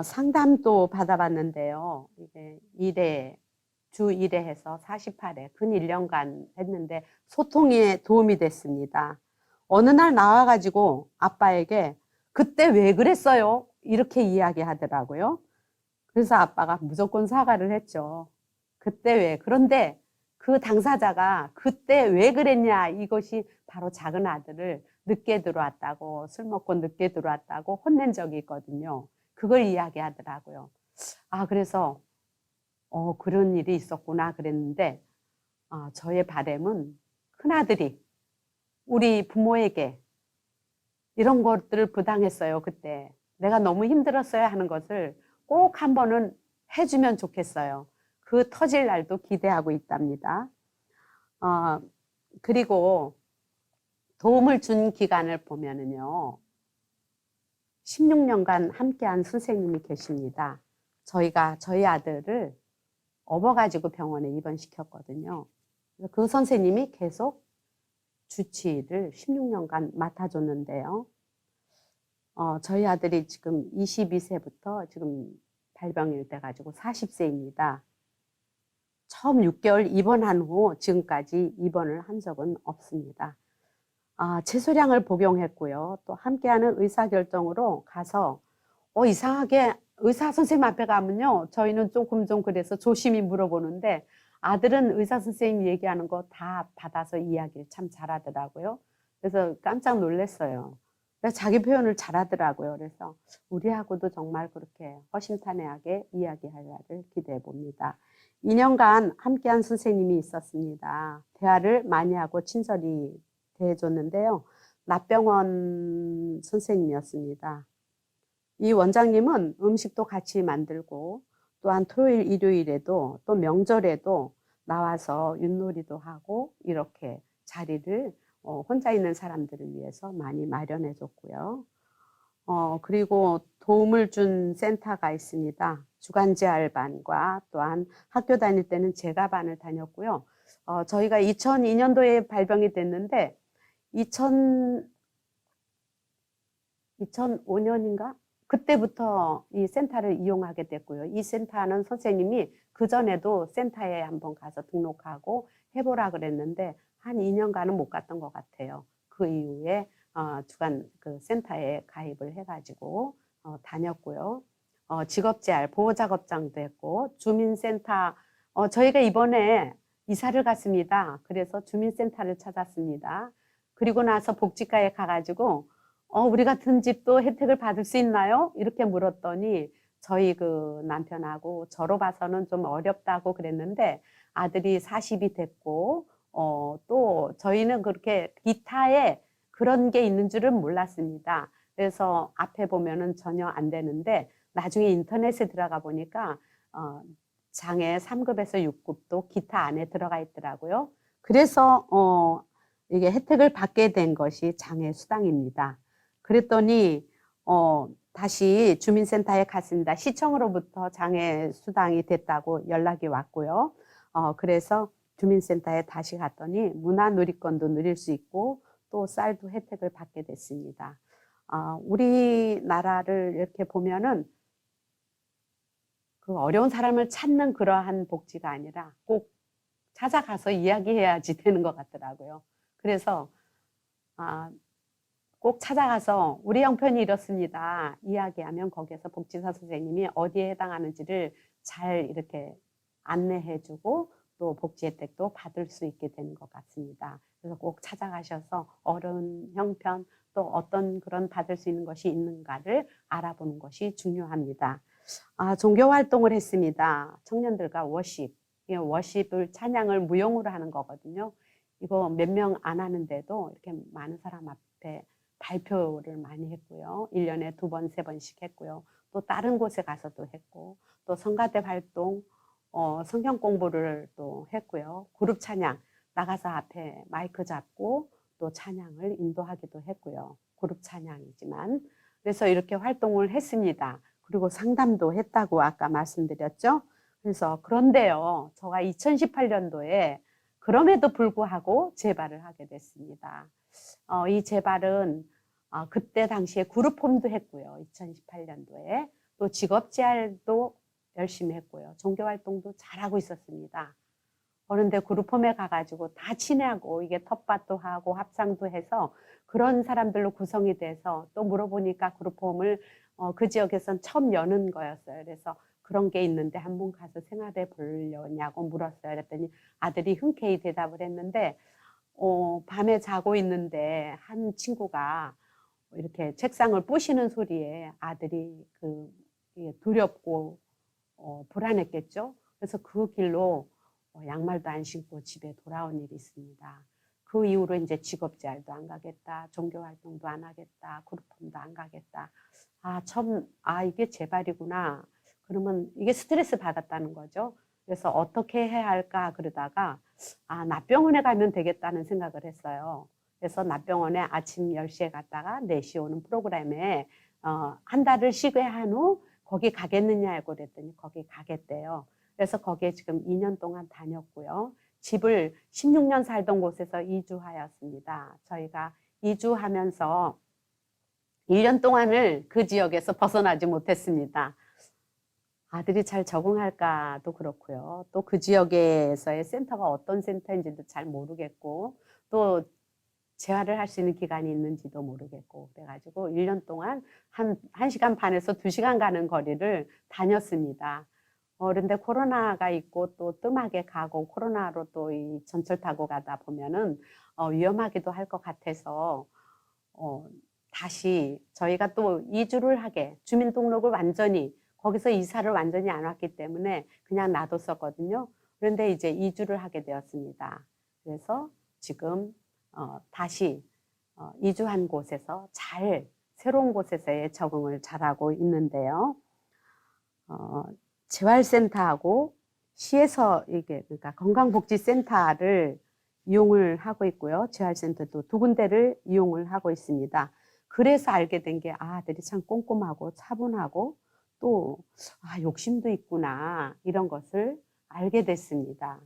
상담도 받아봤는데요. 이게 주 1회 해서 48회 근 1년간 했는데 소통에 도움이 됐습니다. 어느 날 나와가지고 아빠에게 그때 왜 그랬어요? 이렇게 이야기하더라고요. 그래서 아빠가 무조건 사과를 했죠. 그때 왜? 그런데 그 당사자가 그때 왜 그랬냐 이것이 바로 작은 아들을 늦게 들어왔다고 술 먹고 늦게 들어왔다고 혼낸 적이 있거든요. 그걸 이야기하더라고요. 그래서 그런 일이 있었구나 그랬는데 저의 바람은 큰아들이 우리 부모에게 이런 것들을 부당했어요. 그때 내가 너무 힘들었어요 하는 것을 꼭 한 번은 해주면 좋겠어요. 그 터질 날도 기대하고 있답니다. 그리고 도움을 준 기간을 보면은요 16년간 함께한 선생님이 계십니다. 저희가 저희 아들을 업어가지고 병원에 입원시켰거든요. 그 선생님이 계속 주치의를 16년간 맡아줬는데요. 저희 아들이 지금 22세부터 지금 발병일 때 가지고 40세입니다. 처음 6개월 입원한 후 지금까지 입원을 한 적은 없습니다. 채소량을 복용했고요. 또 함께하는 의사결정으로 가서 이상하게 의사 선생님 앞에 가면요. 저희는 조금 좀 그래서 조심히 물어보는데 아들은 의사 선생님 얘기하는 거 다 받아서 이야기를 참 잘하더라고요. 그래서 깜짝 놀랐어요. 자기 표현을 잘하더라고요. 그래서 우리하고도 정말 그렇게 허심탄회하게 이야기할 날을 기대해 봅니다. 2년간 함께한 선생님이 있었습니다. 대화를 많이 하고 친절히 대해줬는데요. 납병원 선생님이었습니다. 이 원장님은 음식도 같이 만들고 또한 토요일, 일요일에도 또 명절에도 나와서 윷놀이도 하고 이렇게 자리를 혼자 있는 사람들을 위해서 많이 마련해 줬고요. 그리고 도움을 준 센터가 있습니다. 주간재활반과 또한 학교 다닐 때는 제가반을 다녔고요. 저희가 2002년도에 발병이 됐는데 2005년인가? 그때부터 이 센터를 이용하게 됐고요. 이 센터는 선생님이 그전에도 센터에 한번 가서 등록하고 해보라 그랬는데 한 2년간은 못 갔던 것 같아요. 그 이후에 주간 그 센터에 가입을 해가지고 다녔고요. 직업재활 보호작업장도 했고 주민센터 저희가 이번에 이사를 갔습니다. 그래서 주민센터를 찾았습니다. 그리고 나서 복지과에 가가지고 우리 같은 집도 혜택을 받을 수 있나요? 이렇게 물었더니 저희 그 남편하고 저로 봐서는 좀 어렵다고 그랬는데 아들이 40이 됐고 또 저희는 그렇게 기타에 그런 게 있는 줄은 몰랐습니다. 그래서 앞에 보면은 전혀 안 되는데 나중에 인터넷에 들어가 보니까 장애 3급에서 6급도 기타 안에 들어가 있더라고요. 그래서 이게 혜택을 받게 된 것이 장애 수당입니다. 그랬더니 다시 주민센터에 갔습니다. 시청으로부터 장애 수당이 됐다고 연락이 왔고요. 그래서 주민센터에 다시 갔더니 문화누리권도 누릴 수 있고 또 쌀도 혜택을 받게 됐습니다. 우리나라를 이렇게 보면은 그 어려운 사람을 찾는 그러한 복지가 아니라 꼭 찾아가서 이야기해야지 되는 것 같더라고요. 그래서 꼭 찾아가서 우리 형편이 이렇습니다. 이야기하면 거기에서 복지사 선생님이 어디에 해당하는지를 잘 이렇게 안내해주고 또 복지 혜택도 받을 수 있게 되는 것 같습니다. 그래서 꼭 찾아가셔서 어려운 형편 또 어떤 그런 받을 수 있는 것이 있는가를 알아보는 것이 중요합니다. 종교 활동을 했습니다. 청년들과 워십, 워십을 찬양을 무용으로 하는 거거든요. 이거 몇 명 안 하는데도 이렇게 많은 사람 앞에 발표를 많이 했고요. 1년에 2번, 3번씩 했고요. 또 다른 곳에 가서도 했고, 또 성가대 활동, 성경 공부를 또 했고요. 그룹 찬양, 나가서 앞에 마이크 잡고 또 찬양을 인도하기도 했고요. 그룹 찬양이지만. 그래서 이렇게 활동을 했습니다. 그리고 상담도 했다고 아까 말씀드렸죠. 그래서 그런데요, 제가 2018년도에 그럼에도 불구하고 재발을 하게 됐습니다. 이 재발은 그때 당시에 그룹홈도 했고요. 2018년도에 또 직업재활도 열심히 했고요. 종교활동도 잘하고 있었습니다. 그런데 그룹홈에 가가지고 다 친하고 이게 텃밭도 하고 합상도 해서 그런 사람들로 구성이 돼서 또 물어보니까 그룹홈을 그 지역에선 처음 여는 거였어요. 그래서 그런 게 있는데 한번 가서 생활해 보려냐고 물었어요. 그랬더니 아들이 흔쾌히 대답을 했는데 밤에 자고 있는데 한 친구가 이렇게 책상을 부시는 소리에 아들이 두렵고 불안했겠죠. 그래서 그 길로 양말도 안 신고 집에 돌아온 일이 있습니다. 그 이후로 이제 직업재활도 안 가겠다, 종교활동도 안 하겠다, 그룹홈도 안 가겠다. 이게 재발이구나. 그러면 이게 스트레스 받았다는 거죠. 그래서 어떻게 해야 할까 그러다가 납병원에 가면 되겠다는 생각을 했어요. 그래서 납병원에 아침 10시에 갔다가 4시에 오는 프로그램에 한 달을 쉬게 한 후 거기 가겠느냐고 그랬더니 거기 가겠대요. 그래서 거기에 지금 2년 동안 다녔고요. 집을 16년 살던 곳에서 이주하였습니다. 저희가 이주하면서 1년 동안을 그 지역에서 벗어나지 못했습니다. 아들이 잘 적응할까도 그렇고요. 또 그 지역에서의 센터가 어떤 센터인지도 잘 모르겠고 또 재활을 할 수 있는 기간이 있는지도 모르겠고 그래가지고 1년 동안 한 1시간 반에서 2시간 가는 거리를 다녔습니다. 그런데 코로나가 있고 또 뜸하게 가고 코로나로 또 이 전철 타고 가다 보면은 위험하기도 할 것 같아서 다시 저희가 또 이주를 하게 주민등록을 완전히 거기서 이사를 완전히 안 왔기 때문에 그냥 놔뒀었거든요. 그런데 이제 이주를 하게 되었습니다. 그래서 지금 다시 이주한 곳에서 새로운 곳에서의 적응을 잘하고 있는데요. 재활센터하고 시에서 그러니까 건강복지센터를 이용을 하고 있고요. 재활센터도 2군데를 이용을 하고 있습니다. 그래서 알게 된 게 아들이 참 꼼꼼하고 차분하고 또 욕심도 있구나 이런 것을 알게 됐습니다.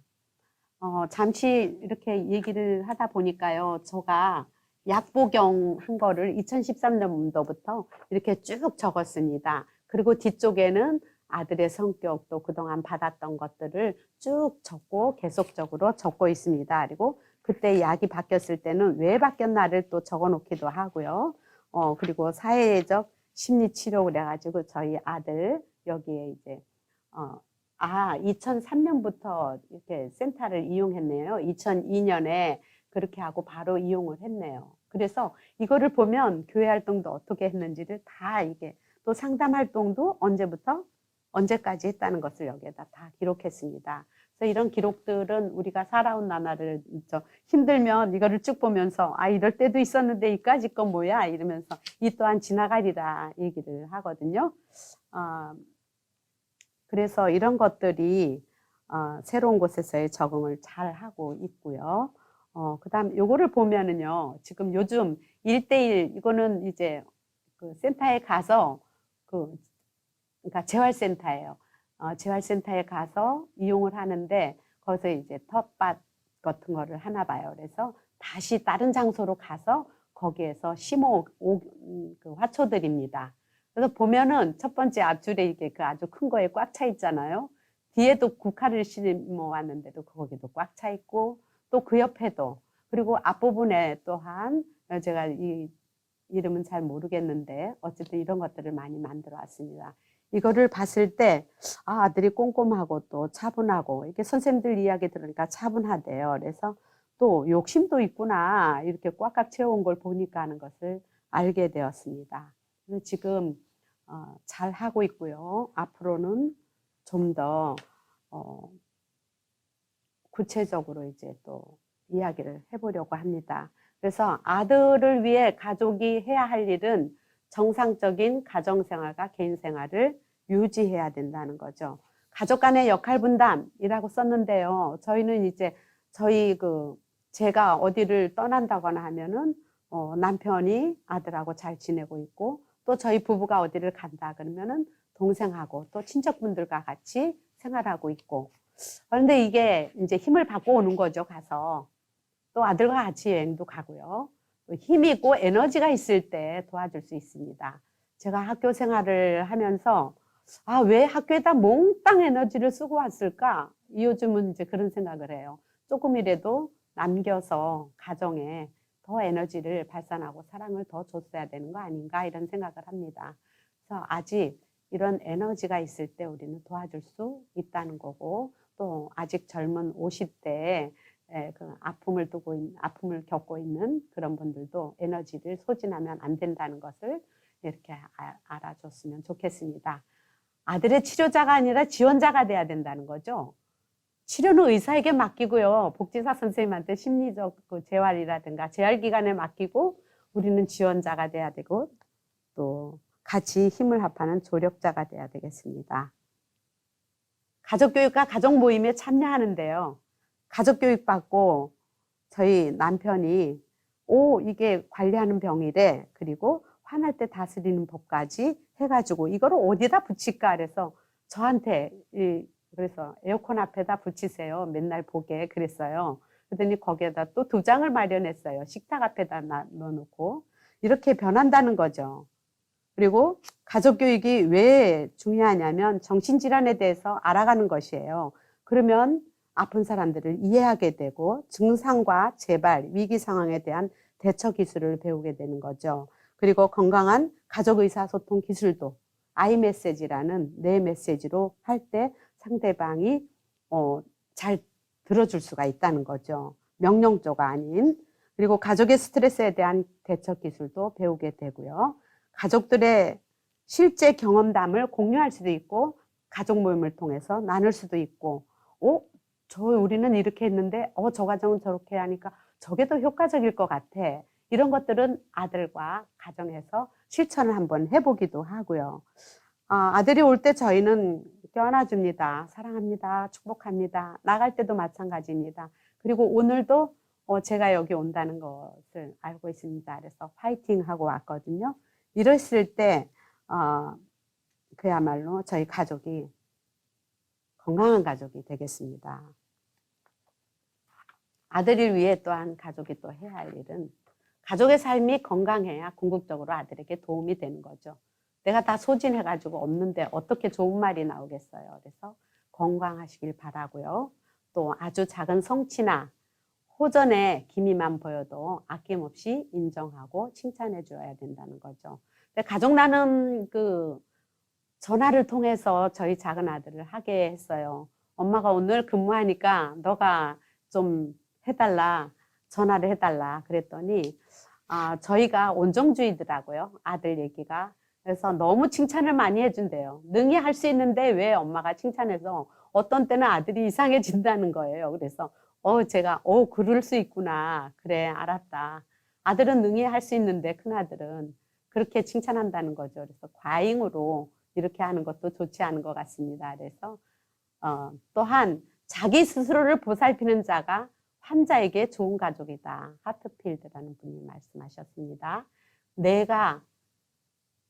잠시 이렇게 얘기를 하다 보니까요. 제가 약복용 한 거를 2013년도부터 이렇게 쭉 적었습니다. 그리고 뒤쪽에는 아들의 성격도 그동안 받았던 것들을 쭉 적고 계속적으로 적고 있습니다. 그리고 그때 약이 바뀌었을 때는 왜 바뀌었나를 또 적어 놓기도 하고요. 그리고 사회적 심리치료 그래가지고 저희 아들 여기에 이제 2003년부터 이렇게 센터를 이용했네요. 2002년에 그렇게 하고 바로 이용을 했네요. 그래서 이거를 보면 교회 활동도 어떻게 했는지를 다 이게 또 상담 활동도 언제부터 언제까지 했다는 것을 여기에다 다 기록했습니다. 그래서 이런 기록들은 우리가 살아온 나날을 힘들면 이거를 쭉 보면서 이럴 때도 있었는데 이까짓 건 뭐야 이러면서 이 또한 지나가리라 얘기를 하거든요. 그래서 이런 것들이 새로운 곳에서의 적응을 잘 하고 있고요. 그다음 요거를 보면은요. 지금 요즘 1대1 이거는 이제 그 센터에 가서 그러니까 재활센터예요. 재활센터에 가서 이용을 하는데 거기서 이제 텃밭 같은 거를 하나 봐요. 그래서 다시 다른 장소로 가서 거기에서 심어 그 화초들입니다. 그래서 보면은 첫 번째 앞줄에 이게 그 아주 큰 거에 꽉 차 있잖아요. 뒤에도 국화를 심어 왔는데도 거기도 꽉 차 있고 또 그 옆에도 그리고 앞부분에 또한 제가 이 이름은 잘 모르겠는데 어쨌든 이런 것들을 많이 만들어 왔습니다. 이거를 봤을 때 아들이 꼼꼼하고 또 차분하고 이렇게 선생님들 이야기 들으니까 차분하대요. 그래서 또 욕심도 있구나 이렇게 꽉꽉 채워온 걸 보니까 하는 것을 알게 되었습니다. 그래서 지금 잘 하고 있고요. 앞으로는 좀 더 구체적으로 이제 또 이야기를 해보려고 합니다. 그래서 아들을 위해 가족이 해야 할 일은 정상적인 가정생활과 개인생활을 유지해야 된다는 거죠. 가족 간의 역할 분담이라고 썼는데요. 저희는 이제 제가 어디를 떠난다거나 하면은 남편이 아들하고 잘 지내고 있고 또 저희 부부가 어디를 간다 그러면은 동생하고 또 친척분들과 같이 생활하고 있고 그런데 이게 이제 힘을 받고 오는 거죠. 가서 또 아들과 같이 여행도 가고요. 힘 있고 에너지가 있을 때 도와줄 수 있습니다. 제가 학교 생활을 하면서 왜 학교에다 몽땅 에너지를 쓰고 왔을까? 요즘은 이제 그런 생각을 해요. 조금이라도 남겨서 가정에 더 에너지를 발산하고 사랑을 더 줬어야 되는 거 아닌가 이런 생각을 합니다. 그래서 아직 이런 에너지가 있을 때 우리는 도와줄 수 있다는 거고 또 아직 젊은 50대에 그 아픔을 겪고 있는 그런 분들도 에너지를 소진하면 안 된다는 것을 이렇게 알아줬으면 좋겠습니다. 아들의 치료자가 아니라 지원자가 돼야 된다는 거죠. 치료는 의사에게 맡기고요. 복지사 선생님한테 심리적 재활이라든가 재활기관에 맡기고 우리는 지원자가 돼야 되고 또 같이 힘을 합하는 조력자가 돼야 되겠습니다. 가족교육과 가족모임에 참여하는데요. 가족교육 받고 저희 남편이 이게 관리하는 병이래. 그리고 화날 때 다스리는 법까지 해가지고 이거를 어디다 붙일까 그래서 저한테 그래서 에어컨 앞에다 붙이세요. 맨날 보게 그랬어요. 그랬더니 거기에다 또 2장을 마련했어요. 식탁 앞에다 넣어놓고 이렇게 변한다는 거죠. 그리고 가족교육이 왜 중요하냐면 정신질환에 대해서 알아가는 것이에요. 그러면 아픈 사람들을 이해하게 되고 증상과 재발, 위기 상황에 대한 대처 기술을 배우게 되는 거죠. 그리고 건강한 가족 의사소통 기술도 아이메시지라는 내 메시지로 할 때 상대방이 잘 들어줄 수가 있다는 거죠. 명령조가 아닌. 그리고 가족의 스트레스에 대한 대처 기술도 배우게 되고요. 가족들의 실제 경험담을 공유할 수도 있고 가족 모임을 통해서 나눌 수도 있고 우리는 이렇게 했는데 저 가정은 저렇게 하니까 저게 더 효과적일 것 같아. 이런 것들은 아들과 가정에서 실천을 한번 해보기도 하고요. 아들이 올 때 저희는 껴안아줍니다. 사랑합니다. 축복합니다. 나갈 때도 마찬가지입니다. 그리고 오늘도 제가 여기 온다는 것을 알고 있습니다. 그래서 화이팅 하고 왔거든요. 이랬을 때 그야말로 저희 가족이 건강한 가족이 되겠습니다. 아들을 위해 또한 가족이 또 해야 할 일은 가족의 삶이 건강해야 궁극적으로 아들에게 도움이 되는 거죠. 내가 다 소진해가지고 없는데 어떻게 좋은 말이 나오겠어요. 그래서 건강하시길 바라고요. 또 아주 작은 성취나 호전의 기미만 보여도 아낌없이 인정하고 칭찬해 줘야 된다는 거죠. 근데 가족 나눔 전화를 통해서 저희 작은 아들을 하게 했어요. 엄마가 오늘 근무하니까 너가 좀 해달라, 전화를 해달라 그랬더니 저희가 온정주의더라고요. 아들 얘기가. 그래서 너무 칭찬을 많이 해준대요. 능히 할 수 있는데 왜 엄마가 칭찬해서 어떤 때는 아들이 이상해진다는 거예요. 그래서 제가 그럴 수 있구나. 그래, 알았다. 아들은 능히 할 수 있는데 큰아들은 그렇게 칭찬한다는 거죠. 그래서 과잉으로 이렇게 하는 것도 좋지 않은 것 같습니다. 그래서 또한 자기 스스로를 보살피는 자가 환자에게 좋은 가족이다. 하트필드라는 분이 말씀하셨습니다. 내가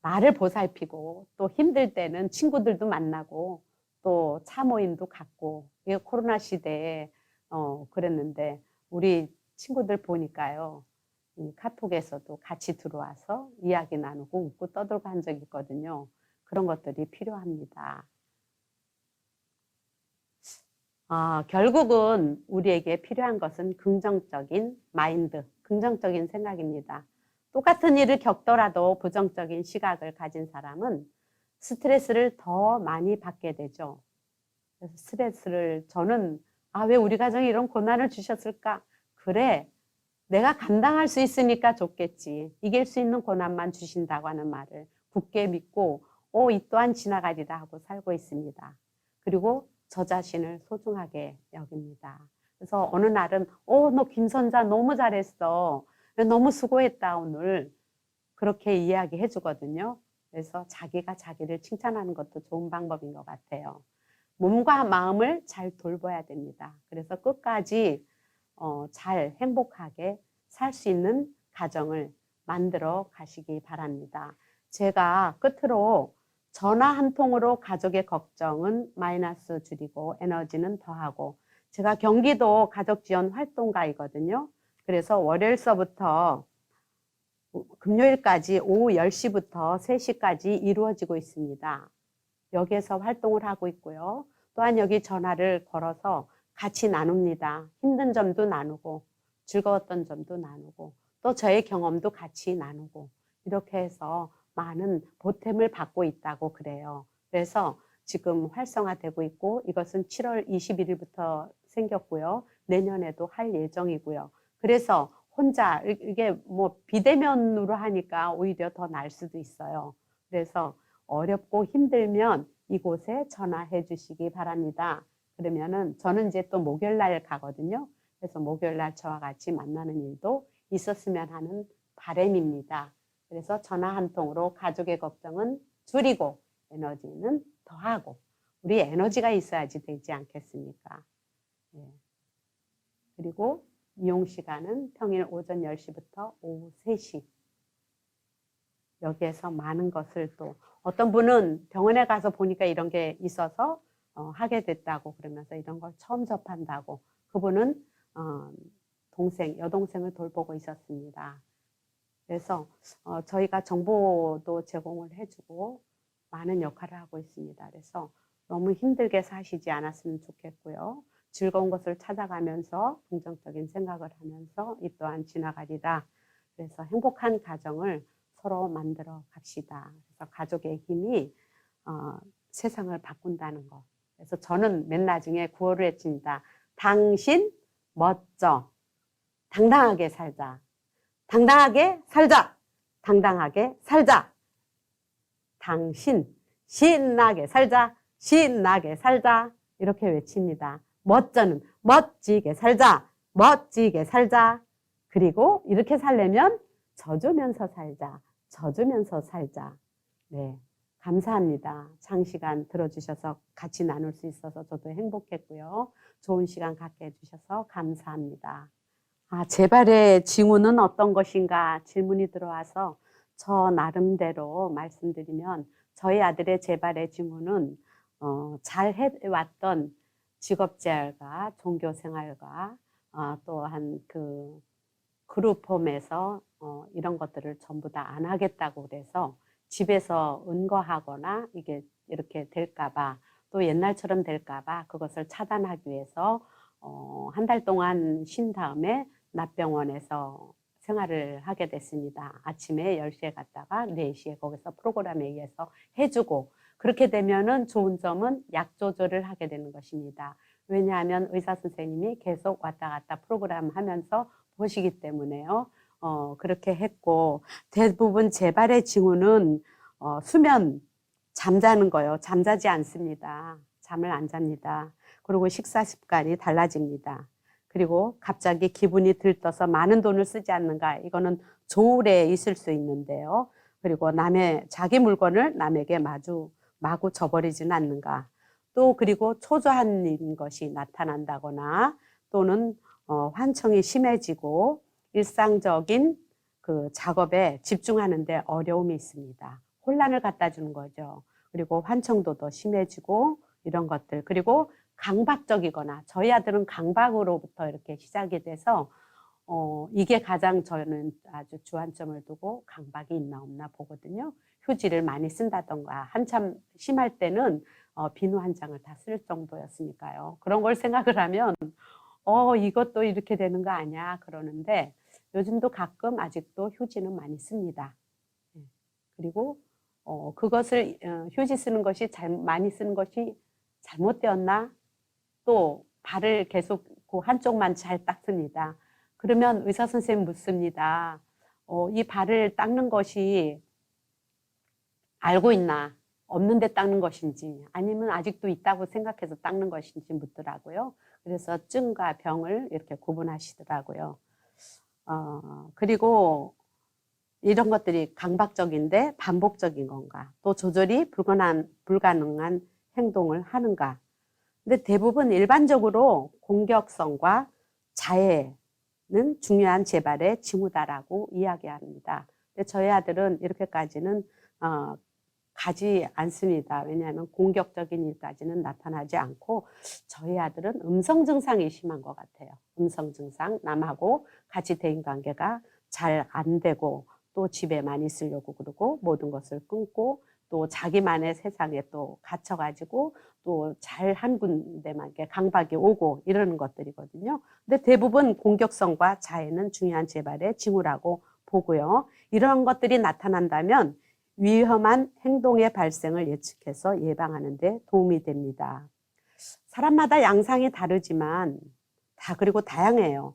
나를 보살피고 또 힘들 때는 친구들도 만나고 또 차 모임도 갖고 이게 코로나 시대에 그랬는데 우리 친구들 보니까요. 이 카톡에서도 같이 들어와서 이야기 나누고 웃고 떠들고 한 적이 있거든요. 그런 것들이 필요합니다. 결국은 우리에게 필요한 것은 긍정적인 마인드, 긍정적인 생각입니다. 똑같은 일을 겪더라도 부정적인 시각을 가진 사람은 스트레스를 더 많이 받게 되죠. 그래서 스트레스를 저는 왜 우리 가정에 이런 고난을 주셨을까? 그래, 내가 감당할 수 있으니까 좋겠지. 이길 수 있는 고난만 주신다고 하는 말을 굳게 믿고 이 또한 지나가리라 하고 살고 있습니다. 그리고 저 자신을 소중하게 여깁니다. 그래서 어느 날은 너 김선자 너무 잘했어. 너무 수고했다 오늘. 그렇게 이야기해 주거든요. 그래서 자기가 자기를 칭찬하는 것도 좋은 방법인 것 같아요. 몸과 마음을 잘 돌봐야 됩니다. 그래서 끝까지 잘 행복하게 살 수 있는 가정을 만들어 가시기 바랍니다. 제가 끝으로 전화 한 통으로 가족의 걱정은 마이너스 줄이고 에너지는 더하고 제가 경기도 가족지원 활동가이거든요. 그래서 월요일서부터 금요일까지 오후 10시부터 3시까지 이루어지고 있습니다. 여기에서 활동을 하고 있고요. 또한 여기 전화를 걸어서 같이 나눕니다. 힘든 점도 나누고 즐거웠던 점도 나누고 또 저의 경험도 같이 나누고 이렇게 해서 많은 보탬을 받고 있다고 그래요. 그래서 지금 활성화되고 있고 이것은 7월 21일부터 생겼고요. 내년에도 할 예정이고요. 그래서 혼자 이게 뭐 비대면으로 하니까 오히려 더 나을 수도 있어요. 그래서 어렵고 힘들면 이곳에 전화해 주시기 바랍니다. 그러면은 저는 이제 또 목요일 날 가거든요. 그래서 목요일 날 저와 같이 만나는 일도 있었으면 하는 바람입니다. 그래서 전화 한 통으로 가족의 걱정은 줄이고 에너지는 더하고 우리 에너지가 있어야지 되지 않겠습니까? 네. 그리고 이용 시간은 평일 오전 10시부터 오후 3시. 여기에서 많은 것을 또 어떤 분은 병원에 가서 보니까 이런 게 있어서 하게 됐다고 그러면서 이런 걸 처음 접한다고 그분은 여동생을 돌보고 있었습니다. 그래서 저희가 정보도 제공을 해주고 많은 역할을 하고 있습니다. 그래서 너무 힘들게 사시지 않았으면 좋겠고요. 즐거운 것을 찾아가면서 긍정적인 생각을 하면서 이 또한 지나가리라. 그래서 행복한 가정을 서로 만들어 갑시다. 그래서 가족의 힘이 세상을 바꾼다는 것. 그래서 저는 맨 나중에 구호를 외칩니다. 당신 멋져. 당당하게 살자. 당당하게 살자. 당당하게 살자. 당신 신나게 살자. 신나게 살자. 이렇게 외칩니다. 멋져는 멋지게 살자. 멋지게 살자. 그리고 이렇게 살려면 져주면서 살자. 져주면서 살자. 네, 감사합니다. 장시간 들어주셔서 같이 나눌 수 있어서 저도 행복했고요. 좋은 시간 갖게 해주셔서 감사합니다. 재발의 징후는 어떤 것인가 질문이 들어와서 저 나름대로 말씀드리면 저희 아들의 재발의 징후는 잘 해왔던 직업생활과 종교생활과 또한 그 그룹홈에서 이런 것들을 전부 다 안 하겠다고 그래서 집에서 은거하거나 이게 이렇게 될까봐 또 옛날처럼 될까봐 그것을 차단하기 위해서 한 달 동안 쉰 다음에 납병원에서 생활을 하게 됐습니다. 아침에 10시에 갔다가 4시에 거기서 프로그램에 의해서 해주고 그렇게 되면은 좋은 점은 약 조절을 하게 되는 것입니다. 왜냐하면 의사 선생님이 계속 왔다 갔다 프로그램 하면서 보시기 때문에요. 그렇게 했고 대부분 재발의 징후는 수면, 잠자는 거요. 잠자지 않습니다. 잠을 안 잡니다. 그리고 식사 습관이 달라집니다. 그리고 갑자기 기분이 들떠서 많은 돈을 쓰지 않는가. 이거는 조울에 있을 수 있는데요. 그리고 자기 물건을 남에게 마구 줘버리지는 않는가. 또 그리고 초조한 것이 나타난다거나 또는 환청이 심해지고 일상적인 그 작업에 집중하는데 어려움이 있습니다. 혼란을 갖다 주는 거죠. 그리고 환청도 더 심해지고 이런 것들. 그리고 강박적이거나 저희 아들은 강박으로부터 이렇게 시작이 돼서 이게 가장 저는 아주 주안점을 두고 강박이 있나 없나 보거든요. 휴지를 많이 쓴다던가 한참 심할 때는 비누 한 장을 다 쓸 정도였으니까요. 그런 걸 생각을 하면 이것도 이렇게 되는 거 아니야 그러는데 요즘도 가끔 아직도 휴지는 많이 씁니다. 그리고 그것을 휴지 쓰는 것이 많이 쓰는 것이 잘못되었나? 또 발을 계속 그 한쪽만 잘 닦습니다. 그러면 의사 선생님 묻습니다. 이 발을 닦는 것이 알고 있나? 없는데 닦는 것인지 아니면 아직도 있다고 생각해서 닦는 것인지 묻더라고요. 그래서 증과 병을 이렇게 구분하시더라고요. 그리고 이런 것들이 강박적인데 반복적인 건가? 또 조절이 불가능한 행동을 하는가? 근데 대부분 일반적으로 공격성과 자해는 중요한 재발의 징후다라고 이야기합니다. 근데 저희 아들은 이렇게까지는 가지 않습니다. 왜냐하면 공격적인 일까지는 나타나지 않고 저희 아들은 음성 증상이 심한 것 같아요. 음성 증상, 남하고 같이 대인관계가 잘 안 되고 또 집에만 있으려고 그러고 모든 것을 끊고 또 자기만의 세상에 또 갇혀가지고 또 잘 한 군데만 이렇게 강박이 오고 이러는 것들이거든요. 근데 대부분 공격성과 자해는 중요한 재발의 징후라고 보고요. 이런 것들이 나타난다면 위험한 행동의 발생을 예측해서 예방하는 데 도움이 됩니다. 사람마다 양상이 다르지만 그리고 다양해요.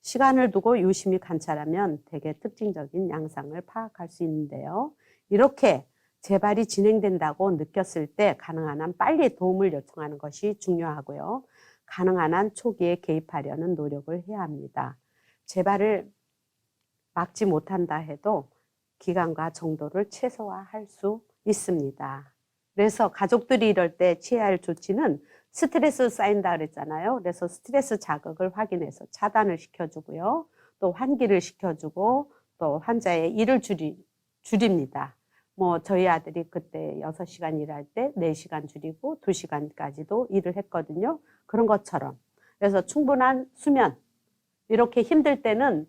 시간을 두고 유심히 관찰하면 되게 특징적인 양상을 파악할 수 있는데요. 이렇게 재발이 진행된다고 느꼈을 때 가능한 한 빨리 도움을 요청하는 것이 중요하고요. 가능한 한 초기에 개입하려는 노력을 해야 합니다. 재발을 막지 못한다 해도 기간과 정도를 최소화할 수 있습니다. 그래서 가족들이 이럴 때 취해야 할 조치는 스트레스 쌓인다 그랬잖아요. 그래서 스트레스 자극을 확인해서 차단을 시켜주고요. 또 환기를 시켜주고 또 환자의 일을 줄입니다. 저희 아들이 그때 6시간 일할 때 4시간 줄이고 2시간까지도 일을 했거든요. 그런 것처럼. 그래서 충분한 수면, 이렇게 힘들 때는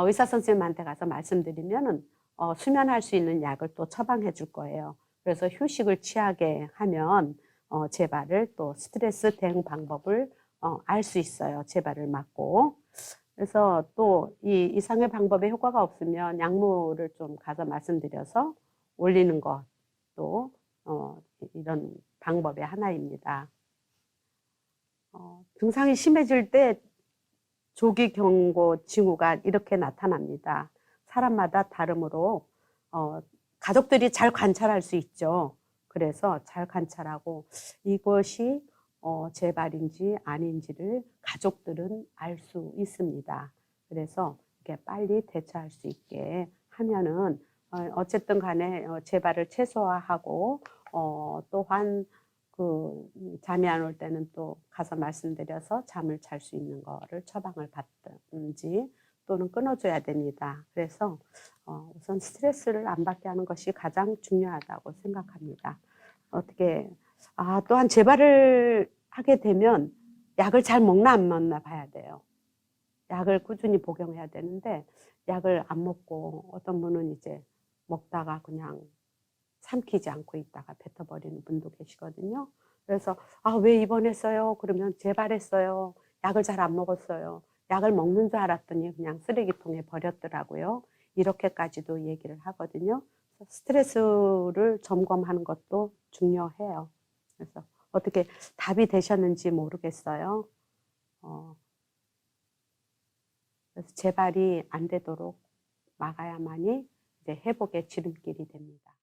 의사 선생님한테 가서 말씀드리면은 수면할 수 있는 약을 또 처방해 줄 거예요. 그래서 휴식을 취하게 하면 재발을 또 스트레스 대응 방법을 알 수 있어요. 재발을 막고. 그래서 또 이 이상의 방법에 효과가 없으면 약물을 좀 가서 말씀드려서 올리는 것도 이런 방법의 하나입니다. 증상이 심해질 때 조기 경고 징후가 이렇게 나타납니다. 사람마다 다르므로 가족들이 잘 관찰할 수 있죠. 그래서 잘 관찰하고 이것이 재발인지 아닌지를 가족들은 알 수 있습니다. 그래서 이렇게 빨리 대처할 수 있게 하면은 어쨌든 간에 재발을 최소화하고 또한 잠이 안 올 때는 또 가서 말씀드려서 잠을 잘 수 있는 거를 처방을 받든지 또는 끊어줘야 됩니다. 그래서 우선 스트레스를 안 받게 하는 것이 가장 중요하다고 생각합니다. 또한 재발을 하게 되면 약을 잘 먹나 안 먹나 봐야 돼요. 약을 꾸준히 복용해야 되는데 약을 안 먹고 어떤 분은 이제 먹다가 그냥 삼키지 않고 있다가 뱉어버리는 분도 계시거든요. 그래서 왜 입원했어요? 그러면 재발했어요. 약을 잘 안 먹었어요. 약을 먹는 줄 알았더니 그냥 쓰레기통에 버렸더라고요. 이렇게까지도 얘기를 하거든요. 스트레스를 점검하는 것도 중요해요. 그래서 어떻게 답이 되셨는지 모르겠어요. 그래서 재발이 안 되도록 막아야만이 이제 회복의 지름길이 됩니다.